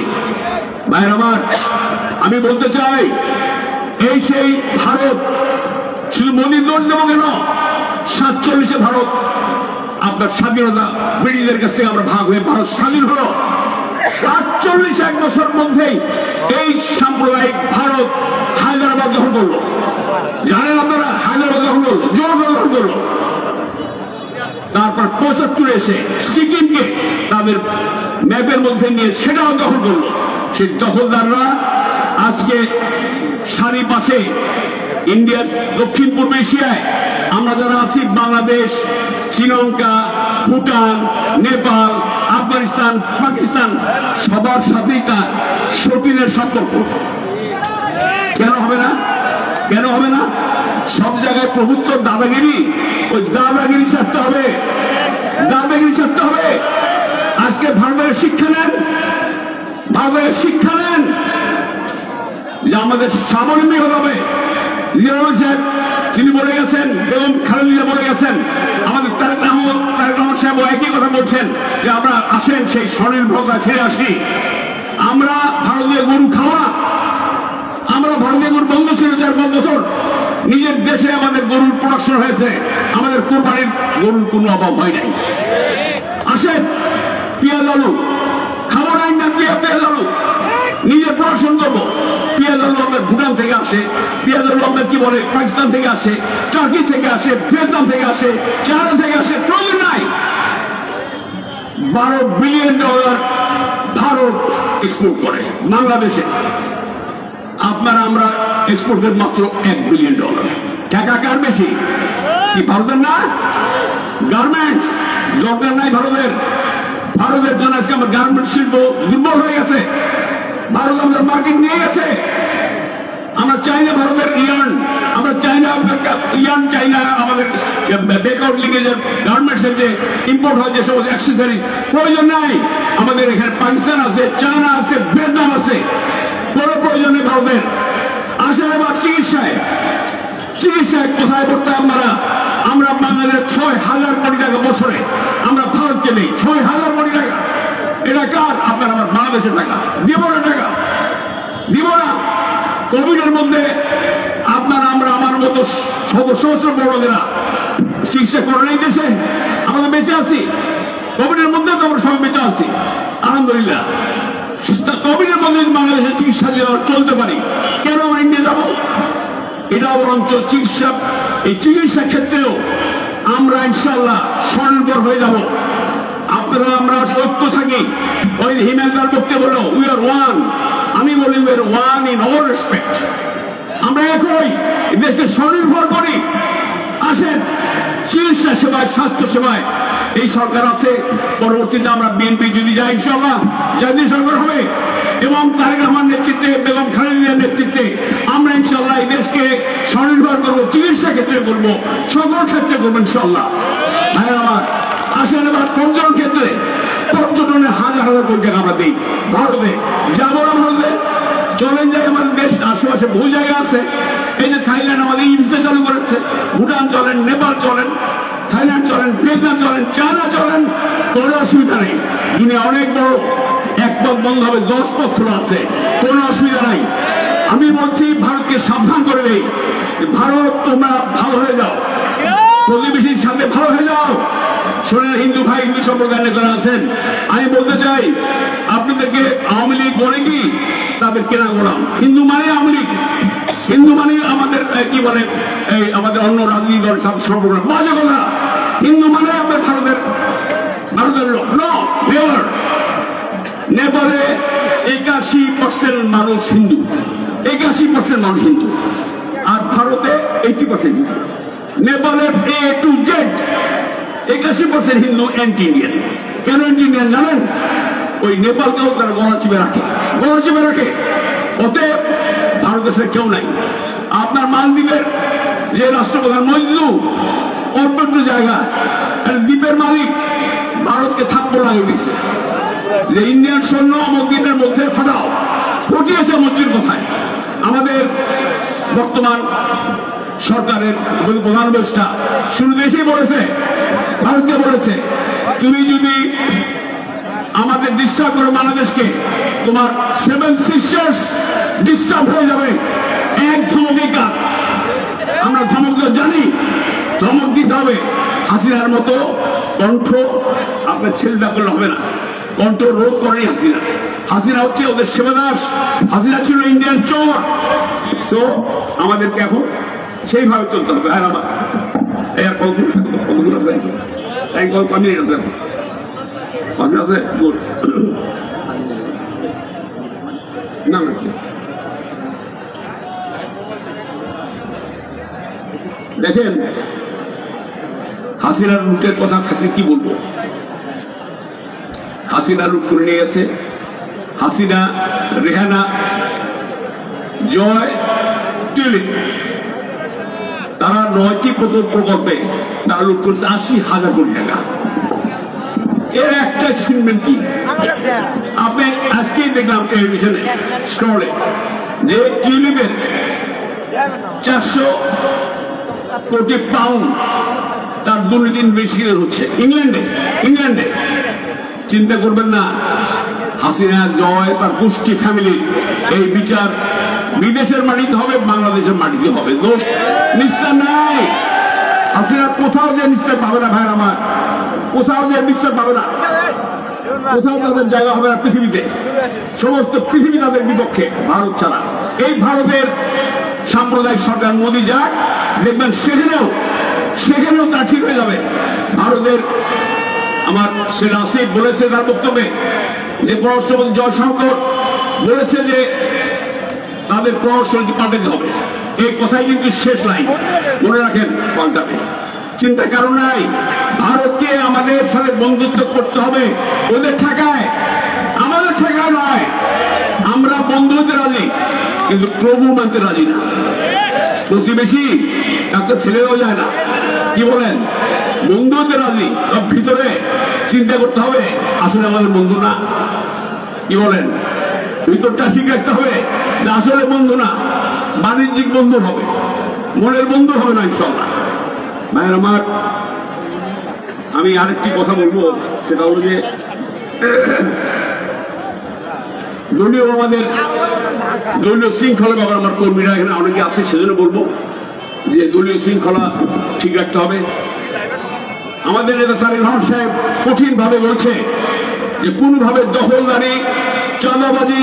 ভাইরা আমার, আমি বলতে চাই এই সেই ভারত, শুধু মোদীর দোষ দেবো কেন? 47-এ ভারত আপনার স্বাধীনতা ব্রিটিশদের কাছ থেকে আমরা ভাগ হয়ে ভারত স্বাধীন হলো। 48 বছর মধ্যেই এই সাম্প্রদায়িক ভারত হায়দ্রাবাদ দখল করলো। জানেন আপনারা, হায়দ্রাবাদ দখল করলো, জোর দখল করলো। তারপর 75-এ এসে সিকিমকে তাদের ম্যাপের মধ্যে নিয়ে সেটাও দখল করলো। সেই দখলদাররা আজকে সারি পাশে ইন্ডিয়ার দক্ষিণ পূর্ব এশিয়ায় আমরা যারা আছি, বাংলাদেশ, শ্রীলঙ্কা, ভুটান, নেপাল, আফগানিস্তান, পাকিস্তান সবার সাথেই তার শৌখিনের সম্পর্ক। কেন হবে না? কেন হবে না? সব জায়গায় প্রভুত্ব দাদাগিরি, ওই দাদাগিরি ছাড়তে হবে, দাদাগিরি ছাড়তে হবে। আজকে ভারতের শিক্ষা নেন, ভারতের শিক্ষা নেন যে আমাদের স্বাবলম্বী হতে হবে। জিয়া রহমান সাহেব তিনি বলে গেছেন, বেগম খালেদা বলে গেছেন, আমাদের তারেক রহমান সাহেব একই কথা বলছেন যে আমরা আসেন সেই স্বনির্ভরতা ছেড়ে আসি। আমরা ভারতীয় গরু খাওয়া, আমরা ভারতীয় গরু বন্ধ ছিল 4-5 বছর, নিজের দেশে আমাদের গরুর প্রোডাকশন হয়েছে, আমাদের কোরবানির গরুর কোনো অভাব হয় নাই। আসেন পেঁয়াজ আলু খাবো না, পেঁয়াজ আলু নিজে প্রোডাকশন করবো। পেঁয়াজ আলু আমাদের ভুটান থেকে আসে, পেঁয়াজ আলু আমাদের কি বলে পাকিস্তান থেকে আসে, টার্কি থেকে আসে, ভিয়েতনাম থেকে আসে, চায়না থেকে আসে। প্রয়োজন নাই। $12 বিলিয়ন ভারত এক্সপোর্ট করে বাংলাদেশে, আপনারা আমরা এক্সপোর্ট করি মাত্র $1 বিলিয়ন। টাকা কার বেশি? কি ভারতের না? গার্মেন্টস দরকার নাই ভারতের। ভারতের জন্য আজকে আমার গার্মেন্টস শিল্প দুর্বল হয়ে গেছে। ভারত আমাদের মার্কেট নিয়ে গেছে। আমরা চাই না ভারতের ইয়ার্ন, আমরা চাই না ইয়ার্ন, চাই না আমাদের বেকআউট লিঙ্কেজের গার্মেন্টস এর যে ইম্পোর্ট হয় যে সমস্ত অ্যাক্সেসরিজ, প্রয়োজন নাই। আমাদের এখানে পাকিস্তান আছে, চায়না আছে, ভিয়েতনাম আছে, কোনো প্রয়োজন নেই ভারতের। আসলে আবার চিকিৎসায় কোথায় করতে আমরা বাংলাদেশের 6,000 কোটি টাকা বছরে আমরা ভারতকে দিই। 6,000 কোটি টাকা। এটা কার? আপনার আমার বাংলাদেশের টাকা। দিব না টাকা, দিব না। কোভিডের মধ্যে আপনারা আমরা আমার মতো সহস্র বড়দেরা চিকিৎসা করে নেই দেশে, আমাদের বেঁচে আছি। কোভিডের মধ্যে তো আমরা সবাই বেঁচে আছি আলহামদুলিল্লাহ। কোভিডের মধ্যে বাংলাদেশের চিকিৎসা যদি চলতে পারি, কেন আমরা ইন্ডিয়া যাবো? এটা বরঞ্চ এই চিকিৎসা ক্ষেত্রেও আমরা ইনশাল্লাহ স্বনির্ভর হয়ে যাব। আপনারা আমরা ঐক্য থাকি। ওই হিমেলদার বক্তব্য বলল উই আর ওয়ান, আমি বলি we are one in all respect. আমরা একই, দেশকে স্বনির্ভর করি। আসেন চিকিৎসা সেবায়, স্বাস্থ্য সেবায় এই সরকার আছে। পরবর্তীতে আমরা বিএনপি যদি যাই ইনশাল্লাহ জাতীয় সরকার হবে, এবং তারেক রহমান নেতৃত্বে, বেগম খালেদা নেতৃত্বে আমরা ইনশাল্লাহ এই দেশকে স্বনির্ভর করবো। চিকিৎসা ক্ষেত্রে করবো, সকল ক্ষেত্রে করবো ইনশাল্লাহ। ভাই আমার আসেন এবার পর্যটন ক্ষেত্রে, পর্যটনে হাজার কোটি টাকা আমরা দিই ভারতে। যাবো না ভারতে? চলেন যাই, আমাদের দেশ আশেপাশে বহু জায়গা আছে। এই যে থাইল্যান্ড আমাদের ভিসা চালু করেছে, ভুটান চলেন, নেপাল চলেন, থাইল্যান্ড চলেন, ভিয়েতনাম চলেন, চায়না চলেন, কোনো অসুবিধা নেই। দুনিয়া অনেক বড়, এক পথ বন্ধ হবে, 10 পথ খোলা আছে, কোনো অসুবিধা নাই। আমি বলছি ভারতকে সাবধান করে দেই, ভারত তোমরা ভালো হয়ে যাও, প্রতিবেশীর সাথে ভালো হয়ে যাও। শোনেন হিন্দু ভাই, হিন্দু সম্প্রদায়ের নেতারা আছেন, আমি বলতে চাই আপনাদেরকে আওয়ামী লীগ বলে কি তাদের কেনা গোলাম। হিন্দু মানে আওয়ামী লীগ, হিন্দু মানে আমাদের কি বলে এই আমাদের অন্য রাজনীতি দলের সাথে সম্পর্ক, বাজে কথা। হিন্দু মানে আপনার ভারতের লোক। নেপালে 81% মানুষ হিন্দু, 81% মানুষ হিন্দু, আর ভারতে 80% হিন্দু। নেপালে A to Z 81% Hindu, anti Indian. কেন অ্যান্টি ইন্ডিয়ান জানেন? ওই নেপালকেও তারা গলা চিপে রাখে। অতএব ভারতের সাথে কেউ নাই। আপনার মালদ্বীপের যে রাষ্ট্রপ্রধান মজদু, অল্প একটু জায়গা, দ্বীপের মালিক ভারতকে থাপ্পড় লাগিয়ে দিয়েছে যে ইন্ডিয়ান সৈন্য আমার দ্বীপের মধ্যে ফুটিয়েছে মসজিদ কোথায়। আমাদের বর্তমান সরকারের প্রধান উপদেষ্টা শুরু দেশেই বলেছে, ভারতকে বলেছে, তুমি যদি আমাদের ডিস্টার্ব করে বাংলাদেশকে, তোমার 7 সিস্টার্স ডিস্টার্ব হয়ে যাবে। এক ধমকে কাজ, আমরা ধমক জানি, ধমক দিতে হবে। হাসিনার মতো কণ্ঠ আপনার ছেলেটা করলে হবে না, কণ্ঠ রোধ করেনি হাসিনা হচ্ছে ওদের সেবাদাস, হাসিনা ছিল ইন্ডিয়ান চোর। সো আমাদেরকে এখন সেইভাবে চলতে হবে। আর আমার দেখেন হাসিনার রুটের কথা কি বলবো। হাসিনা লুট করে নিয়ে গেছে। হাসিনা, রেহানা, জয়, টিউলিপ, তারা 9টি প্রকল্পে তারা লুট করেছে 80,000 কোটি টাকা। এর একটা শুনবেন কি, আপনি আজকেই দেখলাম টেলিভিশনে স্ক্রলে যে টিউলিপের 400 কোটি পাউন্ড তার দুর্নীতি ইনভেস্টিগেশন হচ্ছে ইংল্যান্ডে। চিন্তা করবেন না, হাসিনা, জয়, তার গোষ্ঠী ফ্যামিলি এই বিচার বিদেশের মাটিতে হবে, বাংলাদেশের মাটিতে হবে। দোষ নিশ্চয় নাই। হাসিনা কোথাও যে নিশ্চয় পাবে না ভাইয়ের আমার, কোথাও যে নিশ্চয় পাবে না, কোথাও তাদের জায়গা হবে না পৃথিবীতে। সমস্ত পৃথিবী তাদের বিপক্ষে, ভারত ছাড়া। এই ভারতের সাম্প্রদায়িক সরকার মোদী যাক, দেখবেন সেখানেও তা ঠিক হয়ে যাবে। ভারতের আমার সেটা আসিফ বলেছে তার বক্তব্যে যে পররাষ্ট্রমন্ত্রী জয়শঙ্কর বলেছে যে তাদের পররাষ্ট্রনীতি পাল্টাতে হবে। এই কথাই কিন্তু শেষ নাই, মনে রাখেন, পাল্টাবে। চিন্তার কারণ নাই। ভারতকে আমাদের সাথে বন্ধুত্ব করতে হবে, ওদের ঠেকায়, আমাদের ঠেকায় নয়। আমরা বন্ধু হতে রাজি, কিন্তু প্রভু মানতে রাজি না। প্রতিবেশী তাকে ছেড়ে দেওয়া যায় না। কি বলেন? বন্ধু হতে রাজি, সব ভিতরে চিন্তা করতে হবে আসলে আমাদের বন্ধু না। কি বলেন? ভিতরটা ঠিক রাখতে হবে যে আসলে বন্ধু না, বাণিজ্যিক বন্ধু হবে, মনের বন্ধু হবে না ইনশাল্লাহ। ভাইয়ের আমার, আমি আরেকটি কথা বলবো, সেটা হলো যে দলীয় শৃঙ্খলা ব্যাপার আমার কর্মীরা এখানে অনেকে আছে, সেজন্য বলবো যে দলীয় শৃঙ্খলা ঠিক রাখতে হবে। আমাদের নেতা তারেক রহমান সাহেব কঠিন ভাবে বলছে যে কোনোভাবে দখলদারি, চাঁদাবাজি,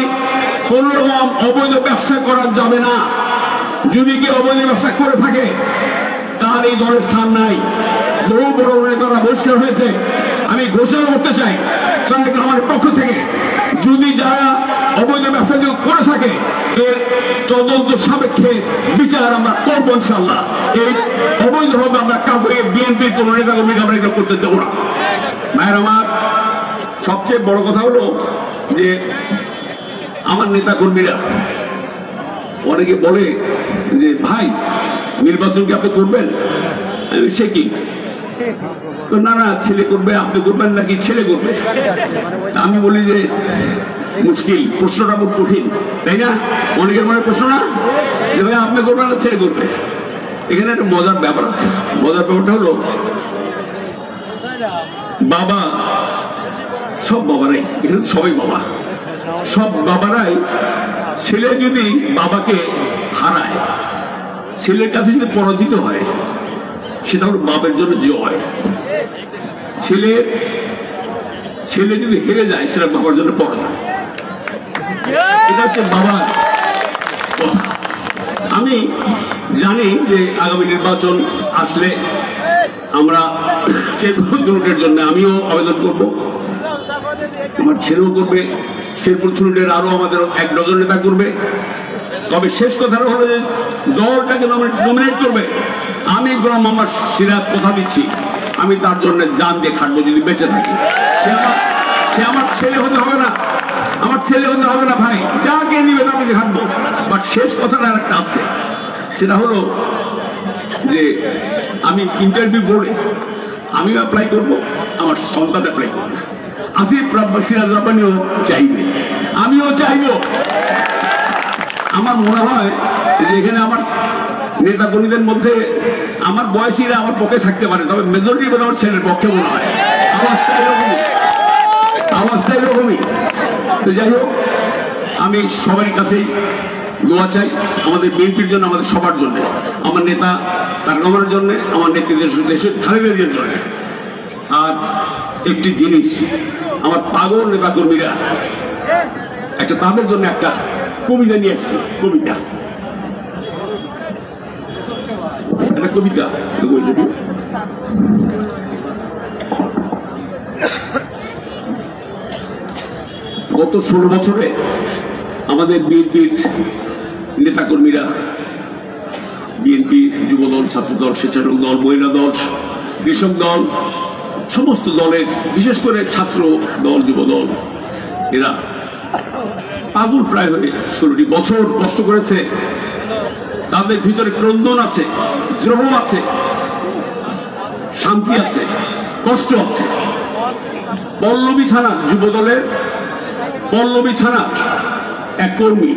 কোন রকম অবৈধ ব্যবসা করা যাবে না। যদি কেউ অবৈধ ব্যবসা করে থাকে তার এই দলের স্থান নাই। বহু বড় নেতারা বহিষ্কার হয়েছে। আমি ঘোষণা করতে চাই তারেক রহমানের পক্ষ থেকে, যদি যারা অবৈধ ব্যবসা করে থাকে এর তদন্ত সাপেক্ষে বিচার আমরা করবো ইনশাল্লাহ। এই অবৈধভাবে আমরা কাউকে বিএনপির কোন নেতা কর্মীকে আমরা এটা করতে দেবো না। ভাইয়ের আমার, সবচেয়ে বড় কথা হলো যে আমার নেতা কর্মীরা অনেকে বলে যে ভাই নির্বাচন কি আপনি করবেন? সে কি না না ছেলে করবে, আপনি করবেন নাকি ছেলে করবে? আমি বলি যে মুশকিল, প্রশ্নটা খুব কঠিন, তাই না? অনেকের মনে প্রশ্ন না যে ভাই আপনি করবেন না ছেলে করবে। এখানে একটা মজার ব্যাপার আছে। মজার ব্যাপারটা হলো বাবা, সব বাবারাই, এখানে সবাই বাবা, সব বাবারাই ছেলে যদি বাবাকে হারায়, ছেলের কাছে যদি পরাজিত হয়, সেটা হলো বাবার জন্য জয়। ছেলে যদি হেরে যায়, সেটা বাবার জন্য পরাজয়। এটা হচ্ছে বাবার কথা। আমি জানি যে আগামী নির্বাচন আসলে আমরা শেরপুর থ্রুটের জন্য আমিও আবেদন করব, আমার ছেলেও করবে, শেরপুর থ্রুটের আরো আমাদের 1 ডজন নেতা করবে। তবে শেষ কথাটা হলো যে দলটাকে নমিনেট করবে। আমি গোলাম মোহাম্মদ সিরাজ কথা দিচ্ছি, আমি তার জন্য জান দিয়ে খাটবো যদি বেঁচে থাকি। সে আমার ছেলে হতে হবে না, আমার ছেলে হতে হবে না ভাই, যাকে নিবে তাকে খাটবো। বাট শেষ কথাটা আর একটা আছে, সেটা হলো যে আমি ইন্টারভিউ বোর্ডে আমিও অ্যাপ্লাই করবো, আমার সন্তান অ্যাপ্লাই করবে, আসিফ সিরাজ রাব্বানিও চাইবে, আমিও চাইবো। আমার মনে হয় যে এখানে আমার নেতা কর্মীদের মধ্যে আমার বয়সীরা আমার পক্ষে থাকতে পারে, তবে মেজরিটি বোধ আমার ছেলের পক্ষে মনে হয়। আওয়াজটা এরকমই। তো যাই হোক, আমি সবার কাছেই দোয়া চাই, আমাদের বিএনপির জন্য, আমাদের সবার জন্য, আমার নেতা তারেক রহমানের জন্য, আমার নেতৃত্বের দেশের খালেদা জিয়ার জন্য। আর একটি জিনিস, আমার পাগল নেতা কর্মীরা একটা তাদের জন্য একটা কবিতা নিয়ে আসছে। কবিতা, একটা কবিতা গত 16 বছরে আমাদের বিএনপির নেতাকর্মীরা, বিএনপি যুবদল, ছাত্রদল, স্বেচ্ছাসেবক দল, মহিলা দল, কৃষক দল, সমস্ত দলের, বিশেষ করে ছাত্র দল, যুব দল, এরা পাগল প্রায় হয়ে 16টি বছর কষ্ট করেছে। তাদের ভিতরে ক্রন্দন আছে, দ্রোহ আছে, শান্তি আছে, কষ্ট আছে। পল্লবী থানা যুব দলের পল্লবী থানা এক কর্মী,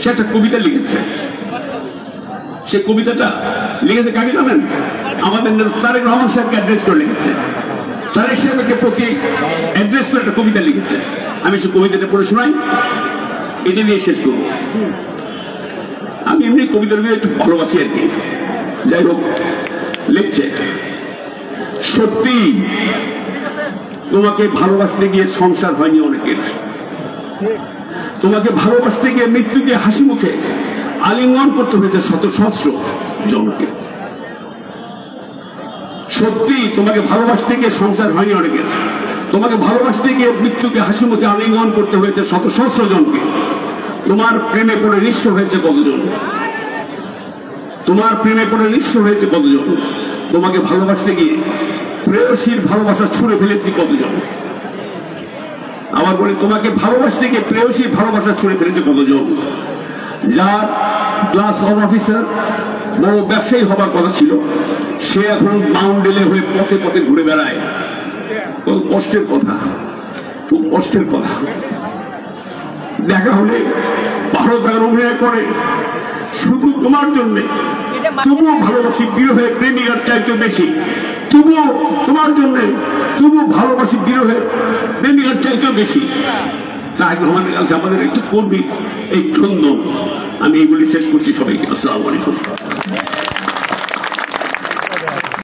সে একটা কবিতা লিখেছে। সে কবিতাটা লিখেছে কাকে জানেন? আমাদের তারেক রহমান সাহেবকে অ্যাড্রেস করে লিখেছে। তারেক সাহেবকে প্রতি অ্যাড্রেস করে একটা কবিতা লিখেছে। আমি সে কবিতাটা পড়ে শোনাই, এটা নিয়ে শেষ করব। আমি এমনি কবিতাগুলো একটু ভালোবাসি আর কি। যাই হোক, লিখছে, সত্যি তোমাকে ভালোবাসতে গিয়ে সংসার হয়নি অনেকের, তোমাকে ভালোবাসতে গিয়ে মৃত্যুকে হাসি মুখে আলিঙ্গন করতে হয়েছে শত সহস্র জনকে। সত্যি তোমাকে ভালোবাসতে গিয়ে সংসার হয়নি অনেকের, তোমাকে ভালোবাসতে গিয়ে মৃত্যুকে হাসি মুখে আলিঙ্গন করতে হয়েছে শত সহস্র জনকে। তোমার প্রেমে পড়ে নিঃস্ব হয়েছে কতজন, তোমার প্রেমে পড়ে নিঃস্ব হয়েছে কতজন। তোমাকে ভালোবাসতে গিয়ে প্রেয়সীর ভালোবাসা ছুঁড়ে ফেলেছি কতজন। আবার বলি, তোমাকে ভালোবাসতে গিয়ে প্রেয়সীর ভালোবাসা ছুঁড়ে ফেলেছে কতজন। যার ক্লাস হোম অফিসার, বড় ব্যবসায়ী হবার কথা ছিল, সে এখন মাউন্ডেলে হয়ে পথে পথে ঘুরে বেড়ায়। কত কষ্টের কথা, খুব কষ্টের কথা। দেখা হলে ভালো থাকার অভিনয় করে শুধু তোমার জন্যে, তবুও ভালোবাসি বিরহে প্রেমিকার চাইতে বেশি, তবুও তোমার জন্যে, তবুও ভালোবাসি বিরহে প্রেমিকার চাইতেও বেশি। তারেক রহমানের কাছে আমাদের একটু কর্মী এই জন্য আমি এইগুলি শেষ করছি। সবাইকে আসসালামু আলাইকুম।